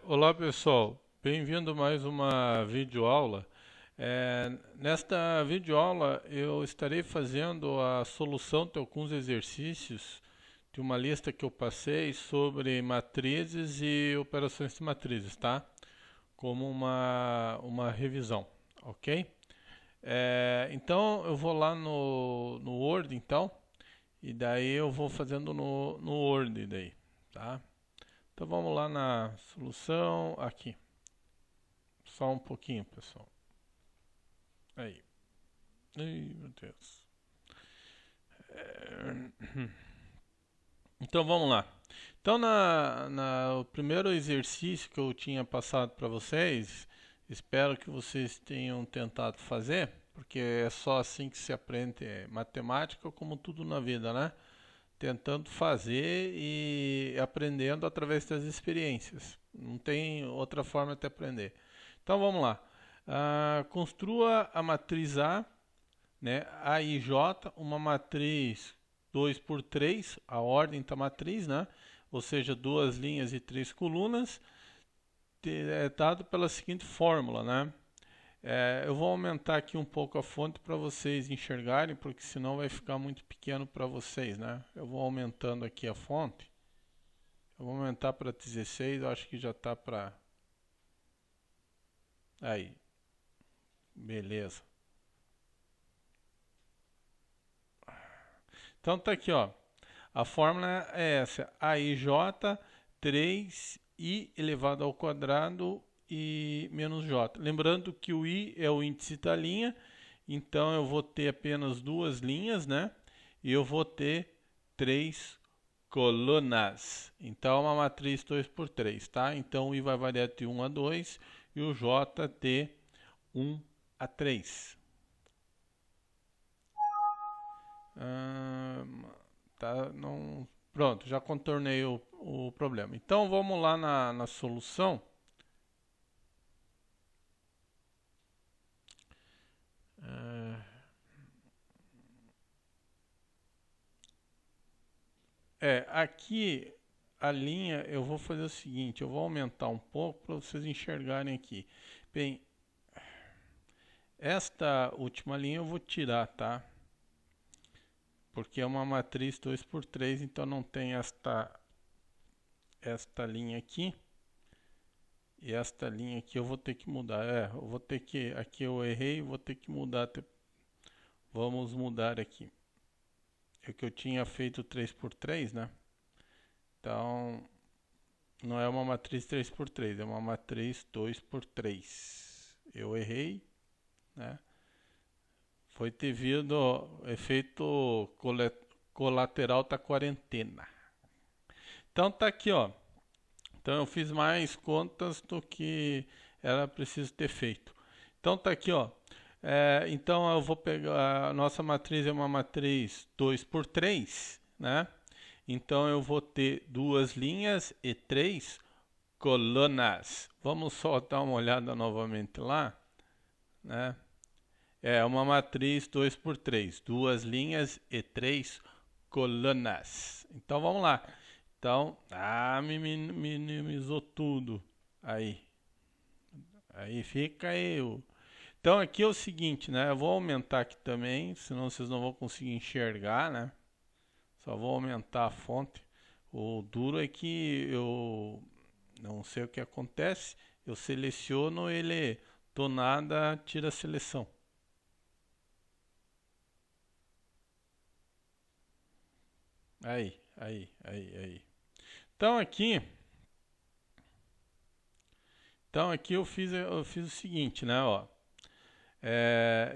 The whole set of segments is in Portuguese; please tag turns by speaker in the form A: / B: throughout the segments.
A: Olá pessoal, bem-vindo a mais uma videoaula. Nesta videoaula eu estarei fazendo a solução de alguns exercícios de uma lista que eu passei sobre matrizes e operações de matrizes, tá? Como uma revisão, ok? Então eu vou lá no Word então, e daí eu vou fazendo no Word daí, tá? Então vamos lá na solução, aqui. Só um pouquinho, pessoal. Aí. Ai, meu Deus. Então vamos lá. Então o primeiro exercício que eu tinha passado para vocês, espero que vocês tenham tentado fazer, porque é só assim que se aprende matemática, como tudo na vida, né? Tentando fazer e aprendendo através das experiências. Não tem outra forma de aprender. Então vamos lá. Construa a matriz A, né, AIJ, uma matriz 2 por 3, a ordem da matriz, né, ou seja, duas linhas e três colunas, dado pela seguinte fórmula, né. Eu vou aumentar aqui um pouco a fonte para vocês enxergarem, porque senão vai ficar muito pequeno para vocês, né. Eu vou aumentando aqui a fonte. Eu vou aumentar para 16, eu acho que já está para... Aí, beleza. Então tá aqui, ó. A fórmula é essa: AIJ 3i elevado ao quadrado e menos j. Lembrando que o i é o índice da linha, então eu vou ter apenas duas linhas, né? E eu vou ter três colunas. Então é uma matriz 2 por 3, tá? Então o i vai variar de 1 a 2 e o j de 1 a 3. Tá, não, pronto, já contornei o problema. Então vamos lá na solução. Aqui a linha eu vou fazer o seguinte, eu vou aumentar um pouco para vocês enxergarem aqui. Bem, esta última linha eu vou tirar, tá? Porque é uma matriz 2 por 3, então não tem esta linha aqui. E esta linha aqui eu vou ter que mudar. Eu vou ter que... Aqui eu errei, vou ter que mudar. Vamos mudar aqui. É que eu tinha feito 3 por 3, né? Então, não é uma matriz 3 por 3, é uma matriz 2 por 3. Eu errei, né? Foi devido ao efeito colateral da quarentena. Então tá aqui, ó. Então eu fiz mais contas do que era preciso ter feito. Então tá aqui, ó. Então eu vou pegar, a nossa matriz é uma matriz 2 por 3, né? Então eu vou ter duas linhas e três colunas. Vamos só dar uma olhada novamente lá, né? É uma matriz 2 por 3, duas linhas e três colunas. Então vamos lá. Então, me minimizou tudo. Aí fica eu. Então aqui é o seguinte, né? Eu vou aumentar aqui também, senão vocês não vão conseguir enxergar, né? Só vou aumentar a fonte. O duro é que eu não sei o que acontece. Eu seleciono ele, do nada tira a seleção. Aí. Então aqui eu fiz o seguinte, né? Ó.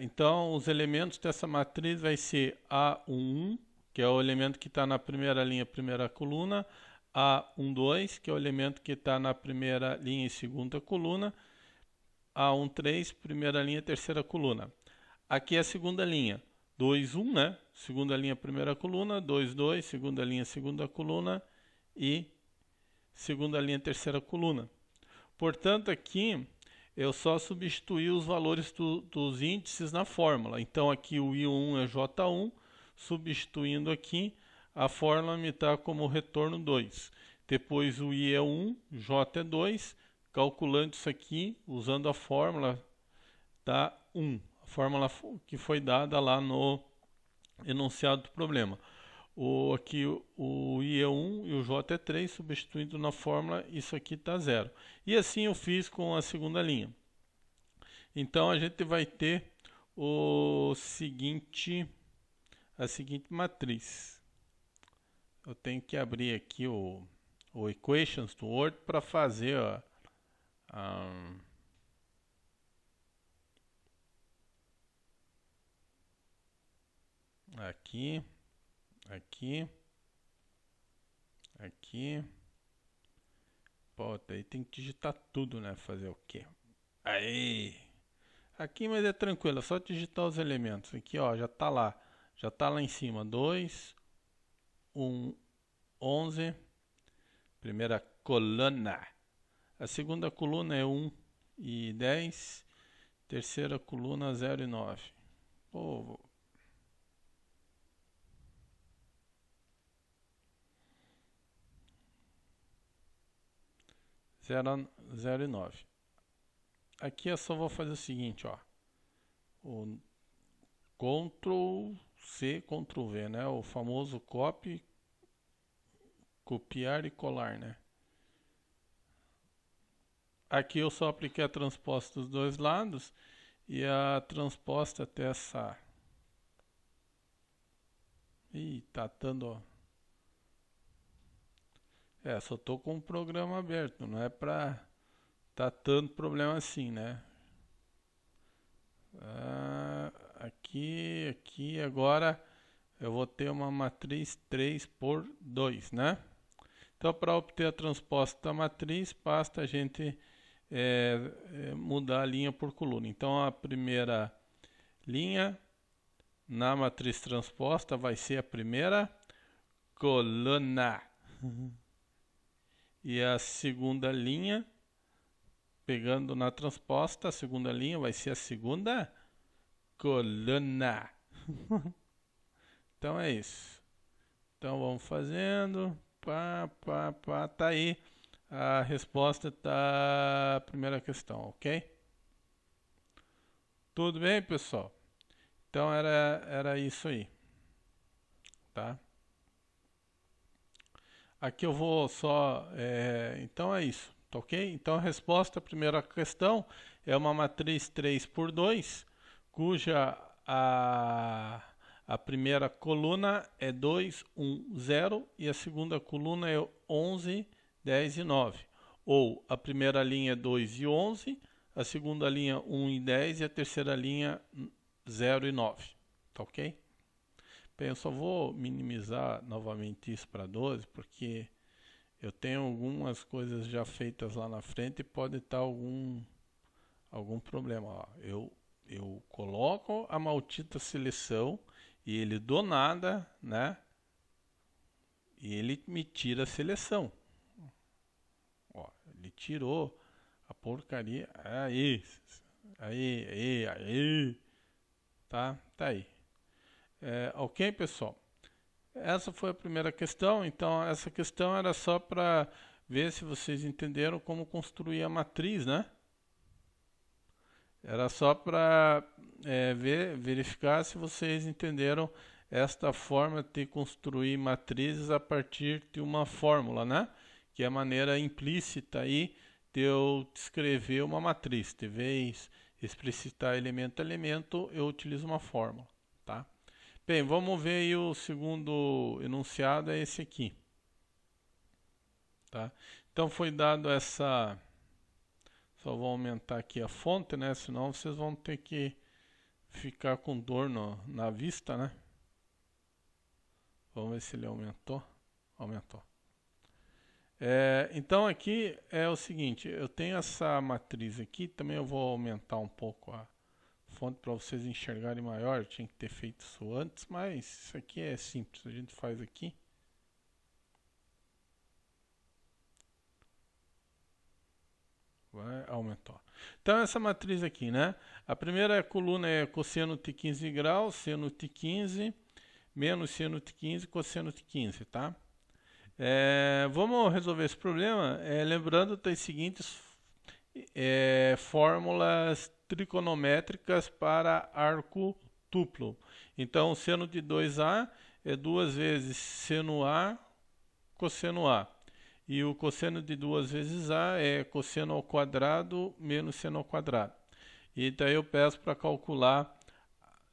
A: Então os elementos dessa matriz vai ser A11, que é o elemento que está na primeira linha, primeira coluna, A12, que é o elemento que está na primeira linha e segunda coluna, A13, primeira linha, terceira coluna. Aqui é a segunda linha, 2,1, né? Segunda linha, primeira coluna, 2,2, segunda linha, segunda coluna e segunda linha, terceira coluna. Portanto, aqui eu só substituí os valores dos índices na fórmula. Então, aqui o I1 é J1, substituindo aqui, a fórmula me dá como retorno 2. depois o I é 1, J é 2, calculando isso aqui, usando a fórmula, dá 1, a fórmula que foi dada lá no enunciado do problema. Aqui o I é 1 e o J é 3, substituindo na fórmula, isso aqui está 0. E assim eu fiz com a segunda linha. Então a gente vai ter a seguinte matriz. Eu tenho que abrir aqui o Equations do Word para fazer aqui, aqui. Pô, aí tem que digitar tudo, né? Fazer o quê? Aí! Aqui, mas é tranquilo, é só digitar os elementos. Aqui, ó, já tá lá. Já tá lá em cima. 2, 1, 11. Primeira coluna. A segunda coluna é 1 e 10. Terceira coluna, 0 e 9. Pô, 0 e 9. Aqui eu só vou fazer o seguinte, ó. O Ctrl C, Ctrl V, né? O famoso copy, copiar e colar, né? Aqui eu só apliquei a transposta dos dois lados e a transposta até essa. Ih, tá dando. Só tô com o programa aberto, não é pra tá tanto problema assim, né? Aqui, agora eu vou ter uma matriz 3 por 2, né? Então, para obter a transposta da matriz, basta a gente mudar a linha por coluna. Então, a primeira linha na matriz transposta vai ser a primeira coluna. E a segunda linha, pegando na transposta, a segunda linha vai ser a segunda coluna. Então é isso. Então vamos fazendo. Tá aí a resposta da primeira questão, ok? Tudo bem, pessoal? Então era isso aí, tá? Aqui eu vou só... então é isso, tá ok? Então a resposta à primeira questão é uma matriz 3 por 2, cuja a primeira coluna é 2, 1, 0 e a segunda coluna é 11, 10 e 9. Ou a primeira linha é 2 e 11, a segunda linha 1 e 10 e a terceira linha 0 e 9. Tá ok? Bem, eu só vou minimizar novamente isso para 12, porque eu tenho algumas coisas já feitas lá na frente e pode estar algum problema. Ó, eu coloco a maldita seleção e ele do nada, né? E ele me tira a seleção. Ó, ele tirou a porcaria. Aí. Tá aí. Ok, pessoal? Essa foi a primeira questão. Então, essa questão era só para ver se vocês entenderam como construir a matriz, né? Era só para verificar se vocês entenderam esta forma de construir matrizes a partir de uma fórmula, né? Que é a maneira implícita aí de eu descrever uma matriz. De vez explicitar elemento a elemento, eu utilizo uma fórmula, tá? Bem, vamos ver aí o segundo enunciado, é esse aqui, tá? Então foi dado essa... Só vou aumentar aqui a fonte, né? Senão vocês vão ter que ficar com dor na vista, né? Vamos ver se ele aumentou. Aumentou. Então aqui é o seguinte, eu tenho essa matriz aqui, também eu vou aumentar um pouco a fonte para vocês enxergarem maior. Eu tinha que ter feito isso antes, mas isso aqui é simples, a gente faz aqui. Aumentou. Então essa matriz aqui, né? A primeira coluna é cosseno de 15 graus, seno de 15, menos seno de 15, cosseno de 15, tá? Vamos resolver esse problema lembrando das seguintes fórmulas trigonométricas para arco duplo. Então, o seno de 2A é 2 vezes seno A cosseno A. E o cosseno de 2 vezes A é cosseno ao quadrado menos seno ao quadrado. E daí eu peço para calcular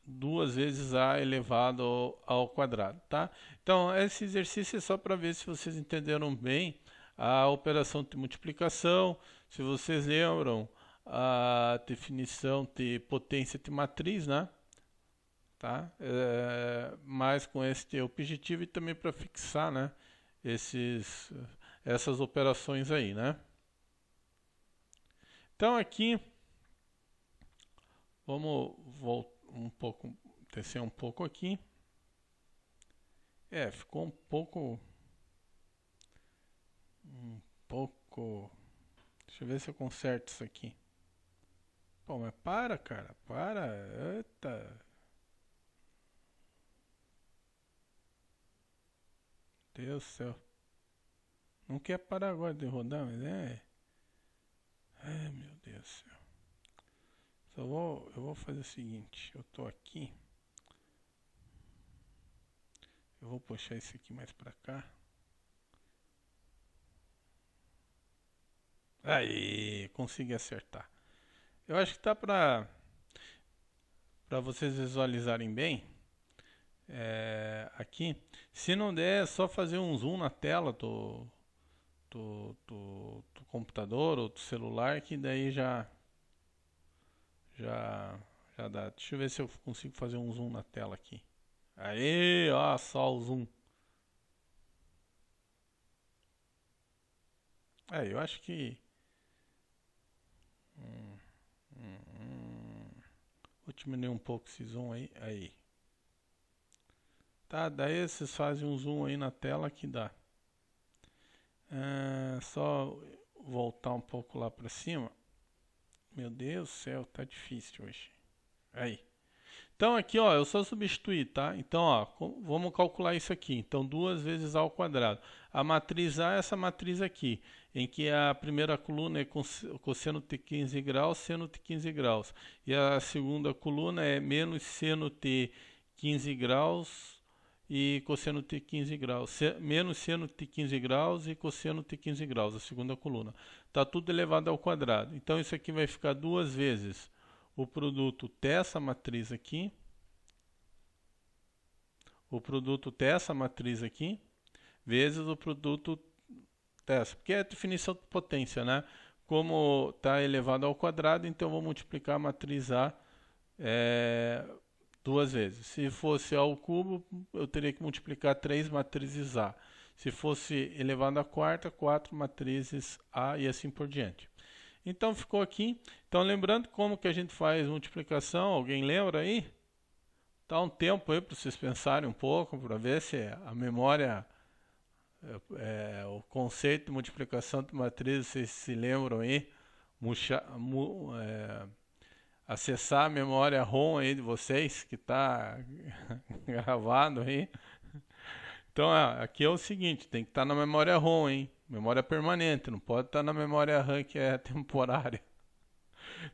A: 2 vezes A elevado ao quadrado, tá? Então, esse exercício é só para ver se vocês entenderam bem a operação de multiplicação, se vocês lembram a definição de potência de matriz, né? Tá? Mas com este objetivo e também para fixar, né? Essas operações aí, né? Então aqui, vamos voltar um pouco, descer um pouco aqui. Ficou um pouco... Deixa eu ver se eu conserto isso aqui. Pô, mas para, cara, para. Eita. Deus do céu. Não quer parar agora de rodar, mas Ai, meu Deus do céu. Eu vou fazer o seguinte, eu tô aqui. Eu vou puxar isso aqui mais pra cá. Aí, consegui acertar. Eu acho que tá pra vocês visualizarem bem. Aqui. Se não der, é só fazer um zoom na tela do computador ou do celular, que daí já dá. Deixa eu ver se eu consigo fazer um zoom na tela aqui. Aí, ó, só o zoom. Eu acho que... Vou diminuir um pouco esse zoom aí. Tá, daí vocês fazem um zoom aí na tela que dá. Só voltar um pouco lá pra cima. Meu Deus do céu, tá difícil hoje. Aí. Então aqui, ó, eu só substituir, tá? Então, ó, vamos calcular isso aqui. Então, 2 vezes A ao quadrado. A matriz A é essa matriz aqui, em que a primeira coluna é cosseno de 15 graus, seno de 15 graus. E a segunda coluna é menos seno de 15 graus e cosseno de 15 graus. Menos seno de 15 graus e cosseno de 15 graus, a segunda coluna. Está tudo elevado ao quadrado. Então, isso aqui vai ficar 2 vezes o produto dessa matriz aqui, vezes o produto dessa, porque é a definição de potência, né? Como está elevado ao quadrado, então vou multiplicar a matriz A 2 vezes. Se fosse ao cubo, eu teria que multiplicar 3 matrizes A. Se fosse elevado à quarta, 4 matrizes A e assim por diante. Então ficou aqui. Então lembrando como que a gente faz multiplicação, alguém lembra aí? Dá um tempo aí para vocês pensarem um pouco, para ver se a memória, o conceito de multiplicação de matrizes, vocês se lembram aí? Acessar a memória ROM aí de vocês, que está gravado aí. Então aqui é o seguinte, tem que estar na memória ROM, hein? Memória permanente, não pode estar na memória RAM que é temporária.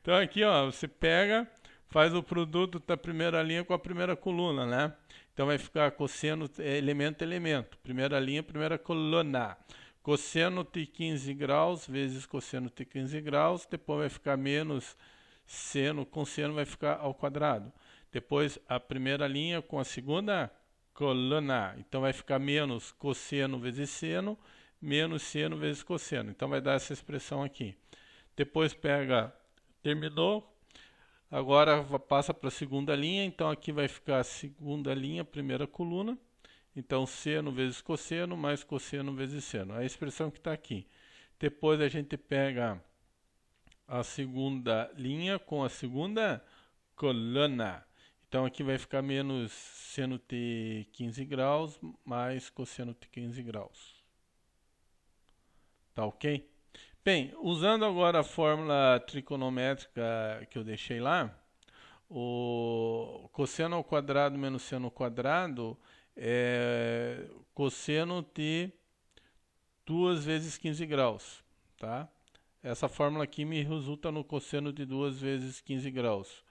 A: Então aqui, ó, você pega, faz o produto da primeira linha com a primeira coluna, né? Então vai ficar cosseno elemento elemento, primeira linha, primeira coluna. Cosseno de 15 graus vezes cosseno de 15 graus, depois vai ficar menos seno com seno vai ficar ao quadrado. Depois a primeira linha com a segunda coluna, então vai ficar menos cosseno vezes seno, menos seno vezes cosseno. Então vai dar essa expressão aqui. Depois pega, terminou, agora passa para a segunda linha, então aqui vai ficar a segunda linha, primeira coluna. Então seno vezes cosseno mais cosseno vezes seno. É a expressão que está aqui. Depois a gente pega a segunda linha com a segunda coluna. Então aqui vai ficar menos seno de 15 graus mais cosseno de 15 graus. Tá ok? Bem, usando agora a fórmula trigonométrica que eu deixei lá, o cosseno ao quadrado menos seno ao quadrado é cosseno de 2 vezes 15 graus, tá? Essa fórmula aqui me resulta no cosseno de 2 vezes 15 graus.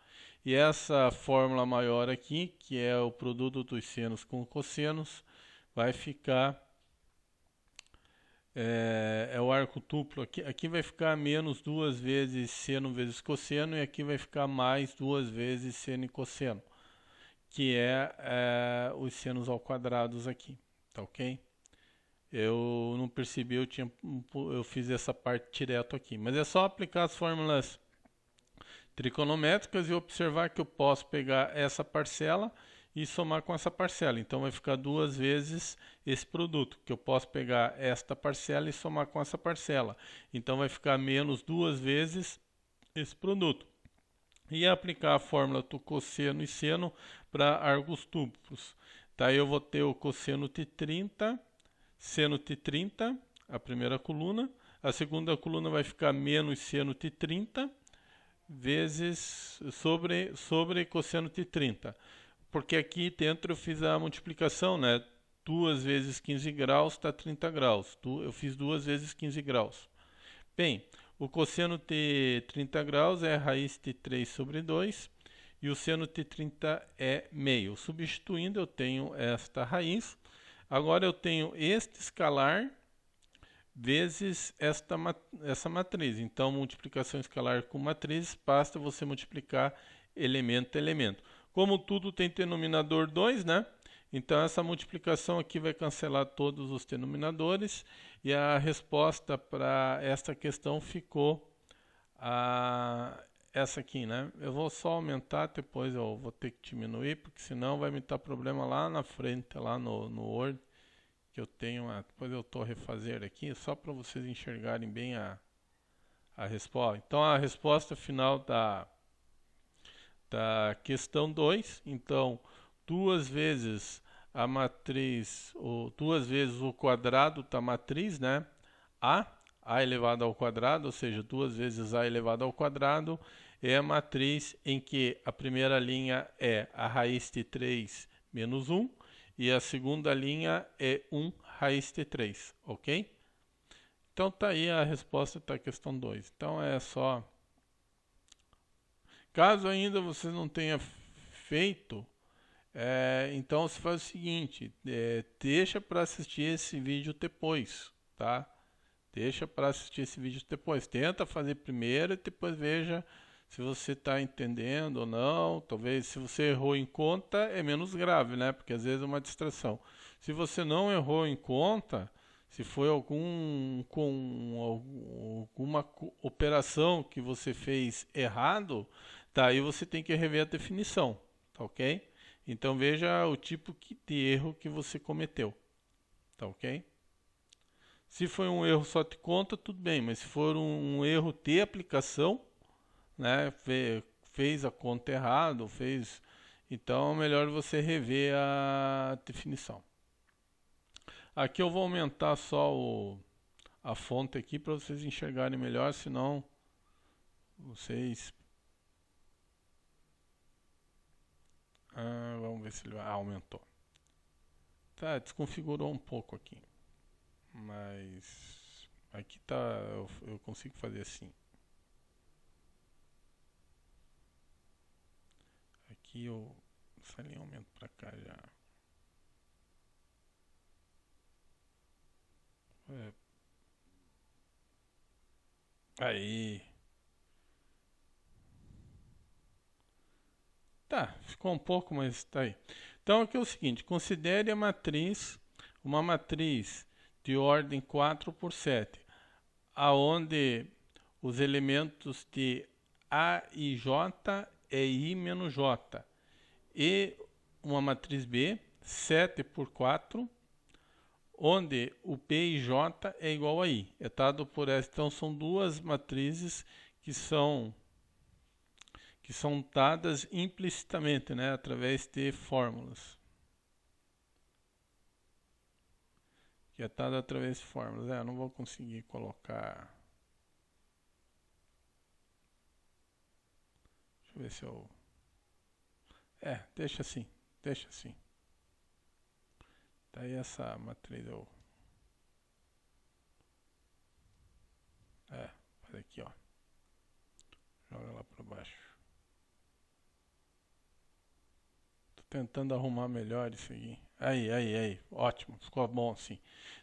A: E essa fórmula maior aqui, que é o produto dos senos com cossenos, vai ficar, é o arco duplo. Aqui vai ficar menos 2 vezes seno vezes cosseno, e aqui vai ficar mais 2 vezes seno e cosseno, que é os senos ao quadrados aqui, tá ok? Eu não percebi, eu fiz essa parte direto aqui. Mas é só aplicar as fórmulas trigonométricas e observar que eu posso pegar essa parcela e somar com essa parcela. Então vai ficar 2 vezes esse produto, que eu posso pegar esta parcela e somar com essa parcela. Então vai ficar menos 2 vezes esse produto. E aplicar a fórmula do cosseno e seno para árcos duplos. Daí eu vou ter o cosseno de 30, seno de 30, a primeira coluna. A segunda coluna vai ficar menos seno de 30 vezes sobre cosseno de 30. Porque aqui dentro eu fiz a multiplicação, né? 2 vezes 15 graus dá 30 graus. Eu fiz 2 vezes 15 graus. Bem, o cosseno de 30 graus é raiz de 3 sobre 2 e o seno de 30 é meio. Substituindo, eu tenho esta raiz. Agora eu tenho este escalar vezes essa matriz. Então, multiplicação escalar com matriz, basta você multiplicar elemento a elemento. Como tudo tem denominador 2, né? Então, essa multiplicação aqui vai cancelar todos os denominadores e a resposta para esta questão ficou essa aqui, né? Eu vou só aumentar, depois eu vou ter que diminuir, porque senão vai me dar problema lá na frente, lá no Word, que eu tenho, depois eu estou refazer aqui, só para vocês enxergarem bem a resposta. Então, a resposta final da questão 2, então, 2 vezes a matriz, ou 2 vezes o quadrado da matriz, né? A elevado ao quadrado, ou seja, 2 vezes A elevado ao quadrado, é a matriz em que a primeira linha é a raiz de 3 menos 1, e a segunda linha é 1 raiz de 3, ok? Então tá aí a resposta da questão 2. Então é só... Caso ainda você não tenha feito, então você faz o seguinte, deixa para assistir esse vídeo depois, tá? Deixa para assistir esse vídeo depois. Tenta fazer primeiro e depois veja se você está entendendo ou não. Talvez se você errou em conta é menos grave, né? Porque às vezes é uma distração. Se você não errou em conta, se foi alguma operação que você fez errado, daí você tem que rever a definição, tá ok? Então veja o tipo de erro que você cometeu, tá ok? Se foi um erro só de conta, tudo bem, mas se for um erro de aplicação, né, fez a conta errado, então é melhor você rever a definição. Aqui eu vou aumentar só a fonte aqui para vocês enxergarem melhor, senão vocês... vamos ver se ele aumentou. Tá, desconfigurou um pouco aqui. Mas aqui tá, eu consigo fazer assim. Aqui eu essa linha aumento para cá já. Aí. Tá, ficou um pouco, mas tá aí. Então aqui é o seguinte, considere a matriz, uma matriz de ordem 4 por 7, aonde os elementos de A e J é I menos J, e uma matriz B, 7 por 4, onde o P e J é igual a I, é dado por essa. Então são duas matrizes que são dadas implicitamente, né, através de fórmulas. Que é dado através de fórmulas. Eu não vou conseguir colocar... Deixa eu ver se eu... deixa assim, deixa assim. Daí essa matriz eu... aqui, ó. Joga lá para baixo. Tô tentando arrumar melhor isso aqui. Aí. Ótimo, ficou bom assim.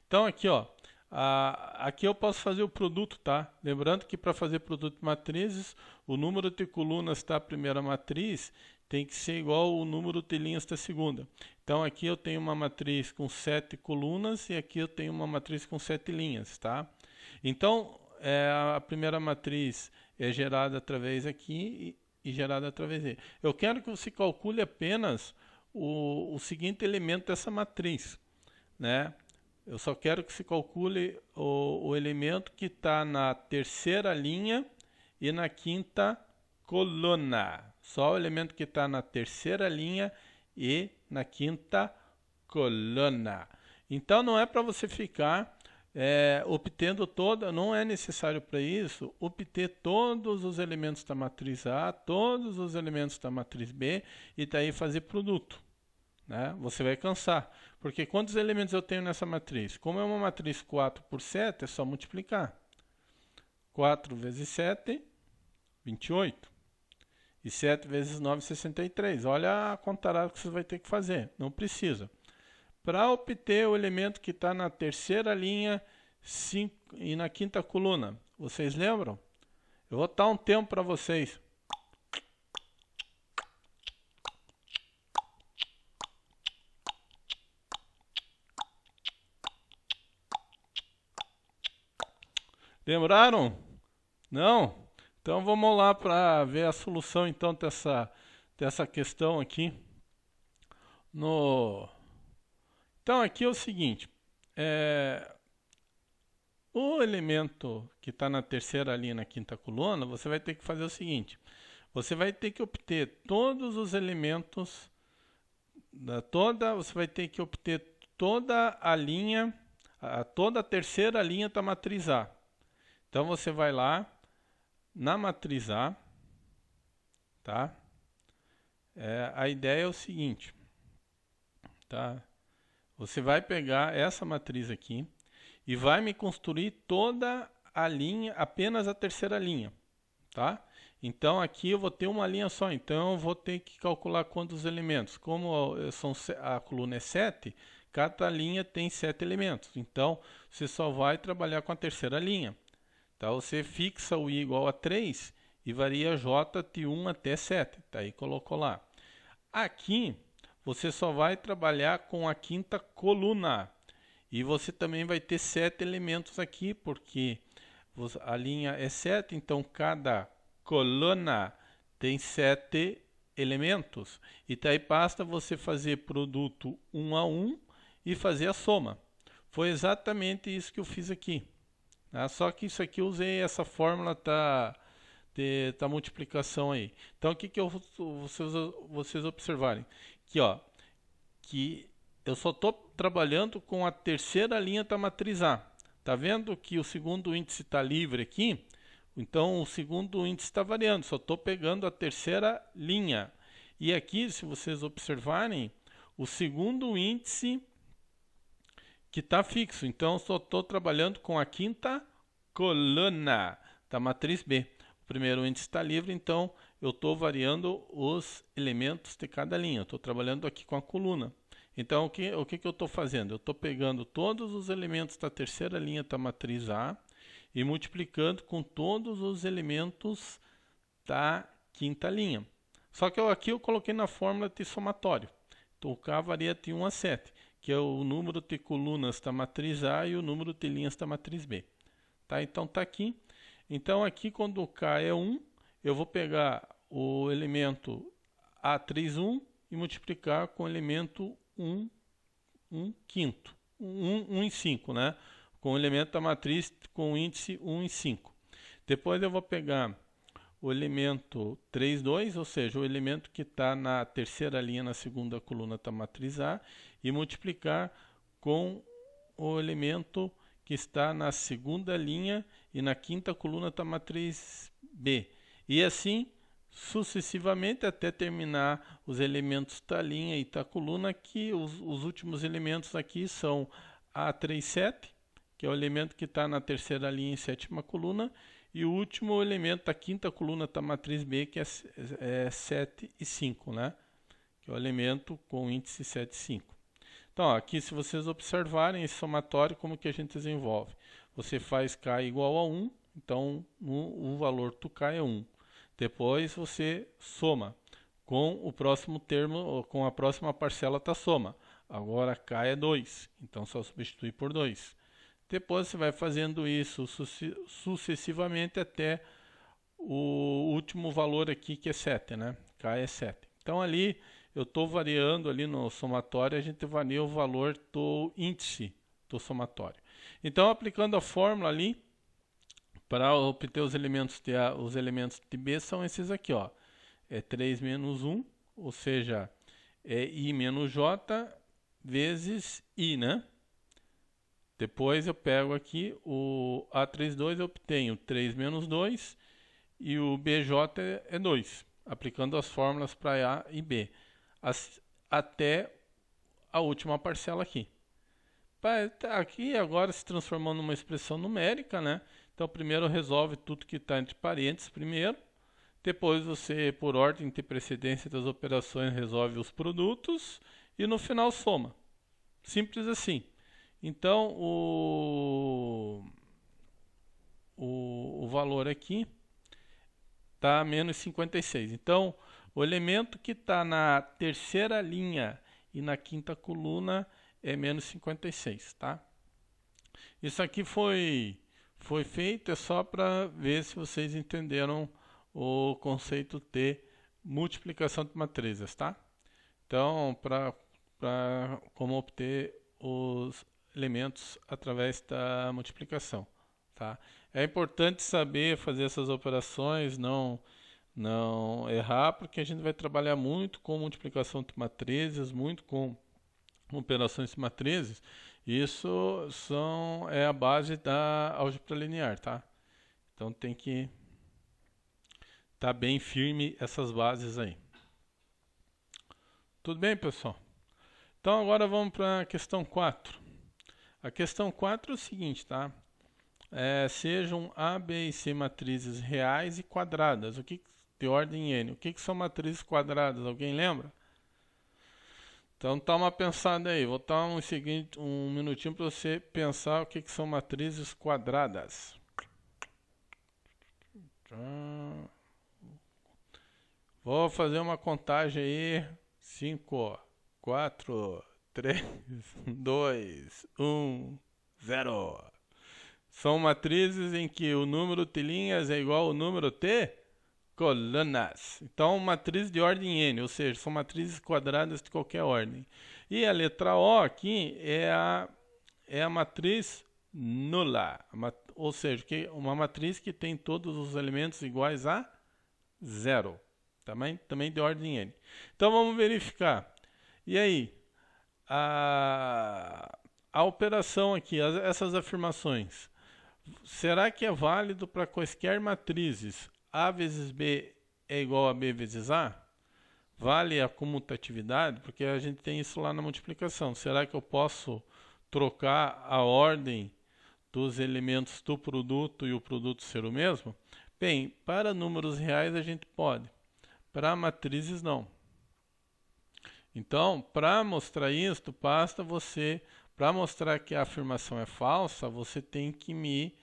A: Então aqui, ó. Aqui eu posso fazer o produto, tá? Lembrando que para fazer produto de matrizes, o número de colunas da primeira matriz tem que ser igual ao número de linhas da segunda. Então aqui eu tenho uma matriz com 7 colunas e aqui eu tenho uma matriz com 7 linhas, tá? Então a primeira matriz é gerada através aqui e gerada através dele. Eu quero que você calcule apenas o seguinte elemento dessa matriz, né? Eu só quero que se calcule o elemento que está na terceira linha e na quinta coluna. Só o elemento que está na terceira linha e na quinta coluna. Então não é para você ficar obtendo não é necessário para isso obter todos os elementos da matriz A, todos os elementos da matriz B e daí fazer produto, né? Você vai cansar, porque quantos elementos eu tenho nessa matriz? Como é uma matriz 4 por 7, é só multiplicar. 4 vezes 7, 28. E 7 vezes 9, 63. Olha a contarada que você vai ter que fazer. Não precisa. Para obter o elemento que está na terceira linha e na quinta coluna, vocês lembram? Eu vou dar um tempo para vocês. Lembraram? Não? Então vamos lá para ver a solução então dessa questão aqui. Então aqui é o seguinte, o elemento que está na terceira linha e na quinta coluna, você vai ter que fazer o seguinte, você vai ter que obter todos os elementos, você vai ter que obter toda a linha, toda a terceira linha da matriz A. Então você vai lá na matriz A, tá? A ideia é o seguinte, tá? Você vai pegar essa matriz aqui e vai me construir toda a linha, apenas a terceira linha, tá? Então aqui eu vou ter uma linha só, então eu vou ter que calcular quantos elementos. Como a coluna é 7, cada linha tem 7 elementos. Então você só vai trabalhar com a terceira linha. Tá? Você fixa o i igual a 3 e varia j de 1 até 7. Tá? Aí colocou lá. Aqui você só vai trabalhar com a quinta coluna. E você também vai ter 7 elementos aqui, porque a linha é 7, então cada coluna tem 7 elementos. E daí basta você fazer produto 1 a 1 e fazer a soma. Foi exatamente isso que eu fiz aqui. Só que isso aqui eu usei essa fórmula da multiplicação aí. Então o que vocês observarem? Aqui, ó, que eu só estou trabalhando com a terceira linha da matriz A. Tá vendo que o segundo índice está livre aqui? Então o segundo índice está variando, só estou pegando a terceira linha. E aqui, se vocês observarem, o segundo índice que está fixo. Então só estou trabalhando com a quinta coluna da matriz B. O primeiro índice está livre, então eu estou variando os elementos de cada linha. Estou trabalhando aqui com a coluna. Então o que eu estou fazendo? Eu estou pegando todos os elementos da terceira linha da matriz A e multiplicando com todos os elementos da quinta linha. Só que aqui eu coloquei na fórmula de somatório. Então o K varia de 1 a 7, que é o número de colunas da matriz A e o número de linhas da matriz B. Tá? Então tá aqui. Então aqui quando o K é 1, eu vou pegar o elemento A31 e multiplicar com o elemento 1 quinto. 1 em 5, né? Com o elemento da matriz com o índice 1 em 5. Depois eu vou pegar o elemento 3, 2, ou seja, o elemento que está na terceira linha na segunda coluna da matriz A, e multiplicar com o elemento que está na segunda linha e na quinta coluna da matriz B. E assim sucessivamente até terminar os elementos da linha e da coluna, que os últimos elementos aqui são A37, que é o elemento que está na terceira linha e sétima coluna, e o último elemento da quinta coluna da matriz B, que é 7 e 5, né? Que é o elemento com índice 7 e 5. Então, ó, aqui se vocês observarem esse somatório, como que a gente desenvolve? Você faz K igual a 1, então o valor do K é 1. Depois você soma com o próximo termo, com a próxima parcela da soma. Agora K é 2, então só substitui por 2. Depois você vai fazendo isso sucessivamente até o último valor aqui, que é 7, né? K é 7. Então ali eu estou variando ali no somatório, a gente varia o valor do índice do somatório. Então, aplicando a fórmula ali, para obter os elementos de A, os elementos de B são esses aqui, ó. É 3 menos 1, ou seja, é I menos J vezes I, né? Depois eu pego aqui o A32, eu obtenho 3 menos 2 e o BJ é 2, aplicando as fórmulas para A e B, até a última parcela aqui. Aqui agora se transformou numa expressão numérica, né? Então primeiro resolve tudo que está entre parênteses primeiro, depois você, por ordem de precedência das operações, resolve os produtos e no final soma. Simples assim. Então o valor aqui está menos 56. Então o elemento que está na terceira linha e na quinta coluna é menos 56, tá? Isso aqui foi feito, é só para ver se vocês entenderam o conceito de multiplicação de matrizes, tá? Então, como obter os elementos através da multiplicação, tá? É importante saber fazer essas operações, não errar, porque a gente vai trabalhar muito com multiplicação de matrizes, muito com operações de matrizes. Isso é a base da álgebra linear, tá? Então tem que estar bem firme essas bases aí. Tudo bem, pessoal? Então agora vamos para a questão 4. A questão 4 é o seguinte, tá? Sejam A, B e C matrizes reais e quadradas. De ordem N. O que são matrizes quadradas? Alguém lembra? Então dá uma pensada aí. Vou dar um minutinho para você pensar o que são matrizes quadradas. Vou fazer uma contagem aí. 5, 4, 3, 2, 1, 0. São matrizes em que o número de linhas é igual ao número de colunas. Então, matriz de ordem N, ou seja, são matrizes quadradas de qualquer ordem. E a letra O aqui é a matriz nula, ou seja, uma matriz que tem todos os elementos iguais a 0. Também de ordem N. Então, vamos verificar. E aí, a operação aqui, essas afirmações, será que é válido para quaisquer matrizes? A vezes B é igual a B vezes A? Vale a comutatividade? Porque a gente tem isso lá na multiplicação. Será que eu posso trocar a ordem dos elementos do produto e o produto ser o mesmo? Bem, para números reais a gente pode. Para matrizes não. Então, para mostrar isso, basta você, para mostrar que a afirmação é falsa, você tem que me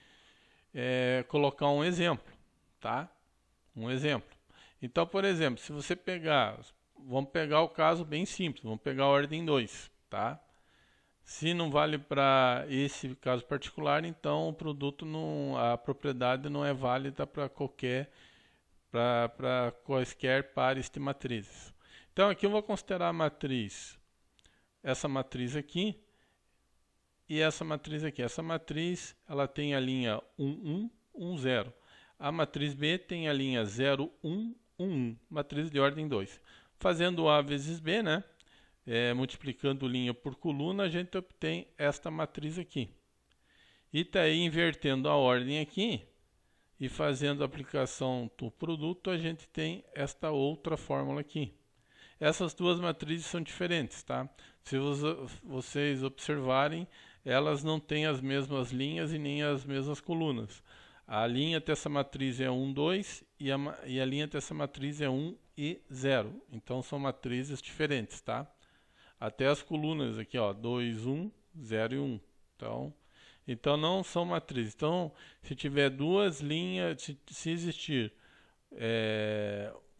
A: colocar um exemplo, tá? Um exemplo. Então, por exemplo, se você vamos pegar o caso bem simples, vamos pegar a ordem 2, tá? Se não vale para esse caso particular, então o produto a propriedade não é válida para quaisquer pares de matrizes. Então aqui eu vou considerar a matriz, essa matriz aqui e essa matriz aqui. Essa matriz ela tem a linha 1, 1, 1, 0. A matriz B tem a linha 0, 1, 1, 1, matriz de ordem 2. Fazendo A vezes B, né? Multiplicando linha por coluna, a gente obtém esta matriz aqui. E daí, invertendo a ordem aqui e fazendo a aplicação do produto, a gente tem esta outra fórmula aqui. Essas duas matrizes são diferentes, tá? Se vocês observarem, elas não têm as mesmas linhas e nem as mesmas colunas. A linha dessa matriz é 1, 2 e a linha dessa matriz é 1 e 0. Então são matrizes diferentes, tá? Até as colunas aqui, ó, 2, 1, 0 e 1. Então não são matrizes. Então, se tiver duas linhas, se existir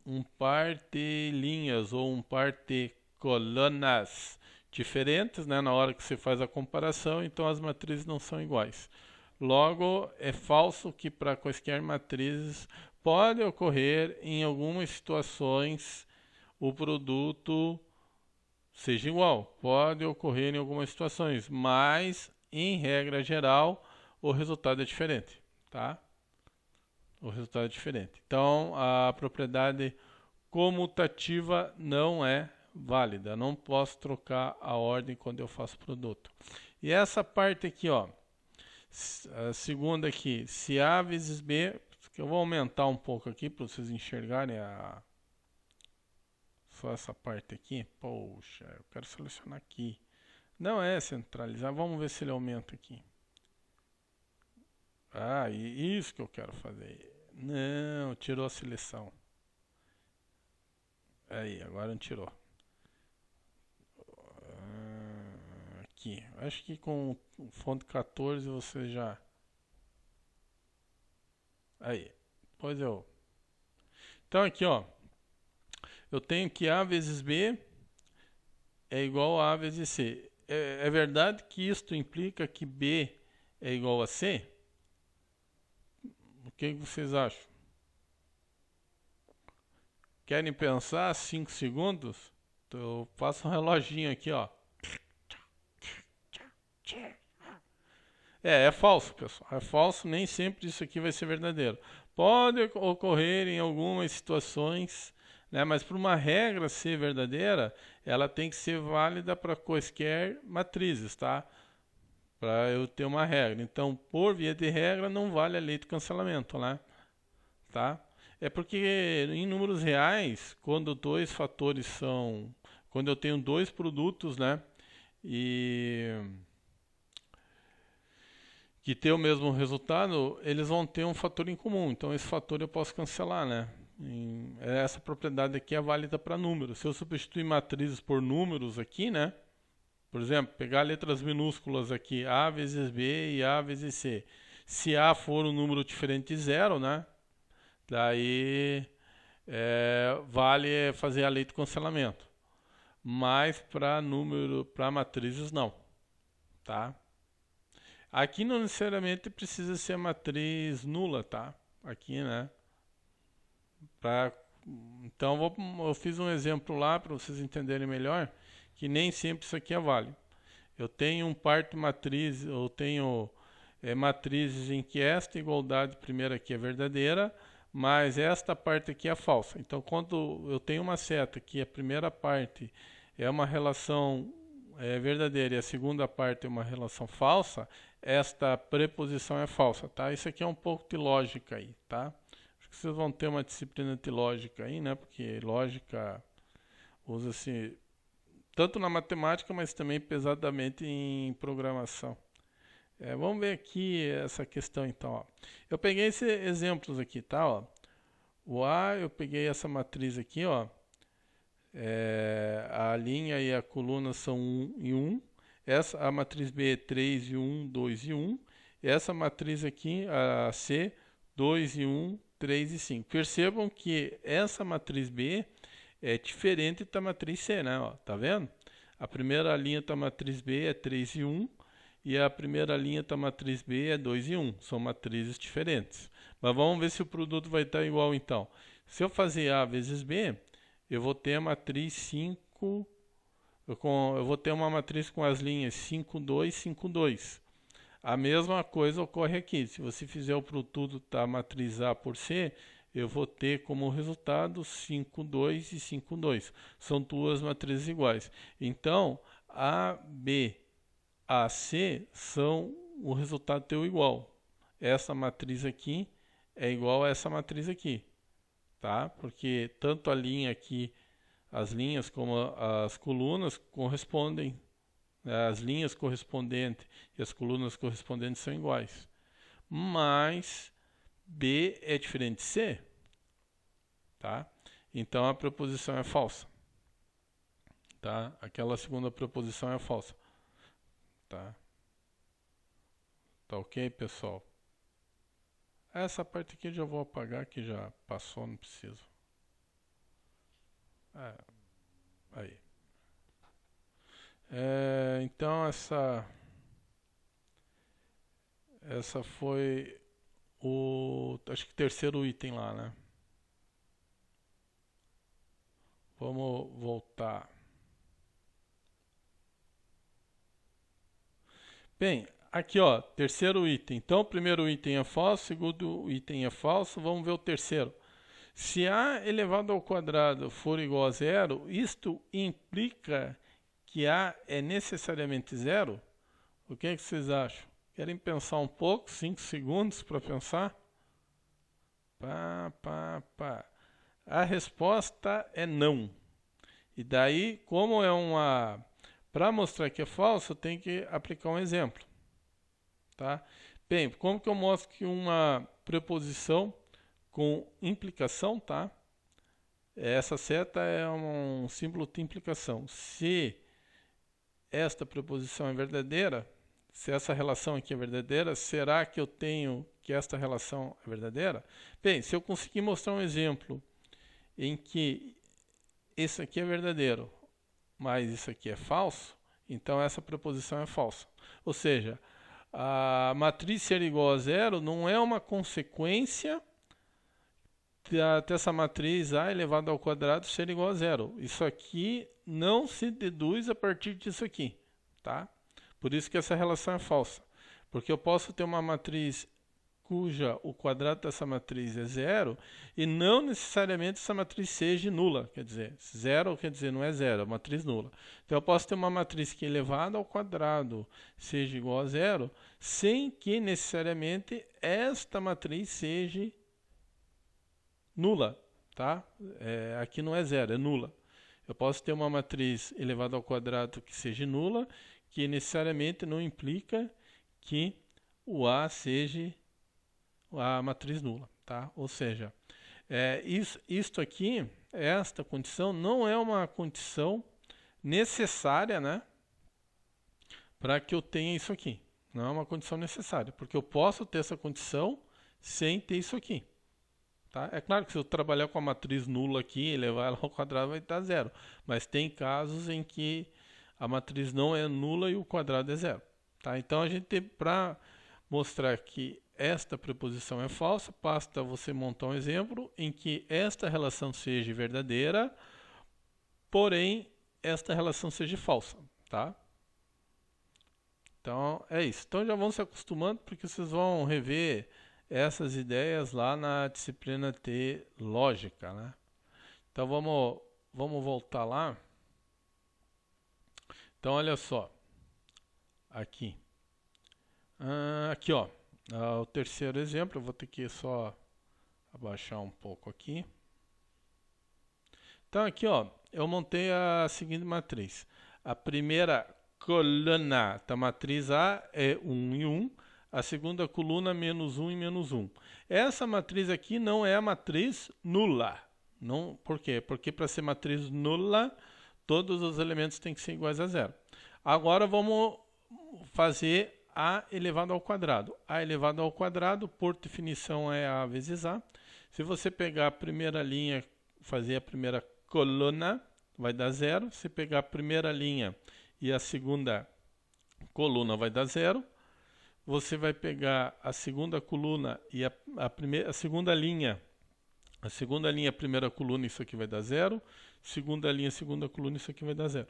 A: um par de linhas ou um par de colunas diferentes, né, na hora que você faz a comparação, então as matrizes não são iguais. Logo, é falso que para quaisquer matrizes pode ocorrer em algumas situações o produto seja igual. Pode ocorrer em algumas situações, mas em regra geral o resultado é diferente, tá? O resultado é diferente. Então, a propriedade comutativa não é válida. Não posso trocar a ordem quando eu faço produto. E essa parte aqui, ó, a segunda aqui, se A vezes B, que eu vou aumentar um pouco aqui para vocês enxergarem só essa parte aqui. Poxa, eu quero selecionar aqui. Não é centralizar, vamos ver se ele aumenta aqui. Ah, isso que eu quero fazer. Não, tirou a seleção. Aí, agora não tirou. Aqui, acho que com o fonte 14 você já... Aí, pois eu... Então aqui, ó, eu tenho que A vezes B é igual a A vezes C. É verdade que isto implica que B é igual a C? O que vocês acham? Querem pensar 5 segundos? Então eu faço um reloginho aqui, ó. É falso, pessoal. É falso, nem sempre isso aqui vai ser verdadeiro. Pode ocorrer em algumas situações, né, mas para uma regra ser verdadeira, ela tem que ser válida para quaisquer matrizes, tá? Para eu ter uma regra. Então, por via de regra, não vale a lei do cancelamento, né? Tá? É porque em números reais, quando dois fatores são... Quando eu tenho dois produtos, né? E que ter o mesmo resultado, eles vão ter um fator em comum. Então, esse fator eu posso cancelar, né? Essa propriedade aqui é válida para números. Se eu substituir matrizes por números aqui, né? Por exemplo, pegar letras minúsculas aqui, A vezes B e A vezes C. Se A for um número diferente de zero, né? Daí vale fazer a lei do cancelamento. Mas para matrizes não, tá? Aqui não necessariamente precisa ser matriz nula, tá? Aqui, né? Então eu fiz um exemplo lá para vocês entenderem melhor, que nem sempre isso aqui é válido. Eu tenho um par de matrizes, eu tenho matrizes em que esta igualdade primeira aqui é verdadeira, mas esta parte aqui é falsa. Então, quando eu tenho uma seta que a primeira parte é uma relação verdadeira e a segunda parte é uma relação falsa, esta preposição é falsa, tá? Isso aqui é um pouco de lógica aí, tá? Acho que vocês vão ter uma disciplina de lógica aí, né? Porque lógica usa-se tanto na matemática, mas também pesadamente em programação. Vamos ver aqui essa questão então, ó. Eu peguei esses exemplos aqui, tá? Ó. O A, eu peguei essa matriz aqui, ó. A linha e a coluna são 1 e 1. A matriz B é 3 e 1, 2 e 1. Essa matriz aqui, a C, 2 e 1, 3 e 5. Percebam que essa matriz B é diferente da matriz C, né? Ó, tá vendo? A primeira linha da matriz B é 3 e 1 e a primeira linha da matriz B é 2 e 1. São matrizes diferentes. Mas vamos ver se o produto vai estar igual então. Se eu fazer A vezes B, eu vou ter a matriz 5, eu vou ter uma matriz com as linhas 5, 2, 5, 2. A mesma coisa ocorre aqui. Se você fizer o produto da matriz A por C, eu vou ter como resultado 5, 2 e 5, 2. São duas matrizes iguais. Então, A, B, A, C são o resultado teu igual. Essa matriz aqui é igual a essa matriz aqui, tá? Porque tanto a linha aqui, as linhas como as colunas correspondem, As linhas correspondentes e as colunas correspondentes são iguais. Mas B é diferente de C, tá? Então a proposição é falsa, tá? Aquela segunda proposição é falsa, tá? Tá ok, pessoal? Essa parte aqui eu já vou apagar, que já passou, não preciso. Aí. Então essa foi acho que terceiro item lá, né? Vamos voltar. Bem, aqui ó, terceiro item. Então o primeiro item é falso, o segundo item é falso. Vamos ver o terceiro. Se A elevado ao quadrado for igual a zero, isto implica que A é necessariamente zero? O que é que vocês acham? Querem pensar um pouco? 5 segundos para pensar? A resposta é não. E daí, como é uma... Para mostrar que é falso, eu tenho que aplicar um exemplo. Tá? Bem, como que eu mostro que uma preposição com implicação, tá? Essa seta é um símbolo de implicação. Se esta preposição é verdadeira, se essa relação aqui é verdadeira, será que eu tenho que esta relação é verdadeira? Bem, se eu conseguir mostrar um exemplo em que isso aqui é verdadeiro, mas isso aqui é falso, então essa preposição é falsa. Ou seja, a matriz ser igual a zero não é uma consequência dessa matriz A elevado ao quadrado ser igual a zero. Isso aqui não se deduz a partir disso aqui, tá? Por isso que essa relação é falsa. Porque eu posso ter uma matriz cuja o quadrado dessa matriz é zero e não necessariamente essa matriz seja nula. Quer dizer, zero quer dizer não é zero, é matriz nula. Então eu posso ter uma matriz que elevada ao quadrado seja igual a zero sem que necessariamente esta matriz seja nula, tá? Aqui não é zero, é nula. Eu posso ter uma matriz elevada ao quadrado que seja nula, que necessariamente não implica que o A seja a matriz nula, tá? Ou seja, isto aqui, esta condição não é uma condição necessária, né? Para que eu tenha isso aqui. Não é uma condição necessária, porque eu posso ter essa condição sem ter isso aqui. Tá? É claro que se eu trabalhar com a matriz nula aqui e levar ela ao quadrado vai dar zero. Mas tem casos em que a matriz não é nula e o quadrado é zero. Tá? Então a gente tem, para mostrar que esta preposição é falsa, basta você montar um exemplo em que esta relação seja verdadeira, porém esta relação seja falsa. Tá? Então é isso. Então já vão se acostumando porque vocês vão rever essas ideias lá na disciplina de lógica, né? Então vamos voltar lá. Então olha só, aqui, aqui ó, o terceiro exemplo, eu vou ter que só abaixar um pouco aqui. Então aqui ó, eu montei a seguinte matriz. A primeira coluna da matriz A é 1 e 1. A segunda coluna, menos 1 e menos 1. Essa matriz aqui não é a matriz nula. Não, por quê? Porque para ser matriz nula, todos os elementos têm que ser iguais a zero. Agora vamos fazer A elevado ao quadrado. A elevado ao quadrado, por definição, é A vezes A. Se você pegar a primeira linha, fazer a primeira coluna, vai dar zero. Se pegar a primeira linha e a segunda coluna, vai dar zero. Você vai pegar a segunda coluna e a segunda linha, a primeira coluna, isso aqui vai dar zero. Segunda linha, segunda coluna, isso aqui vai dar zero.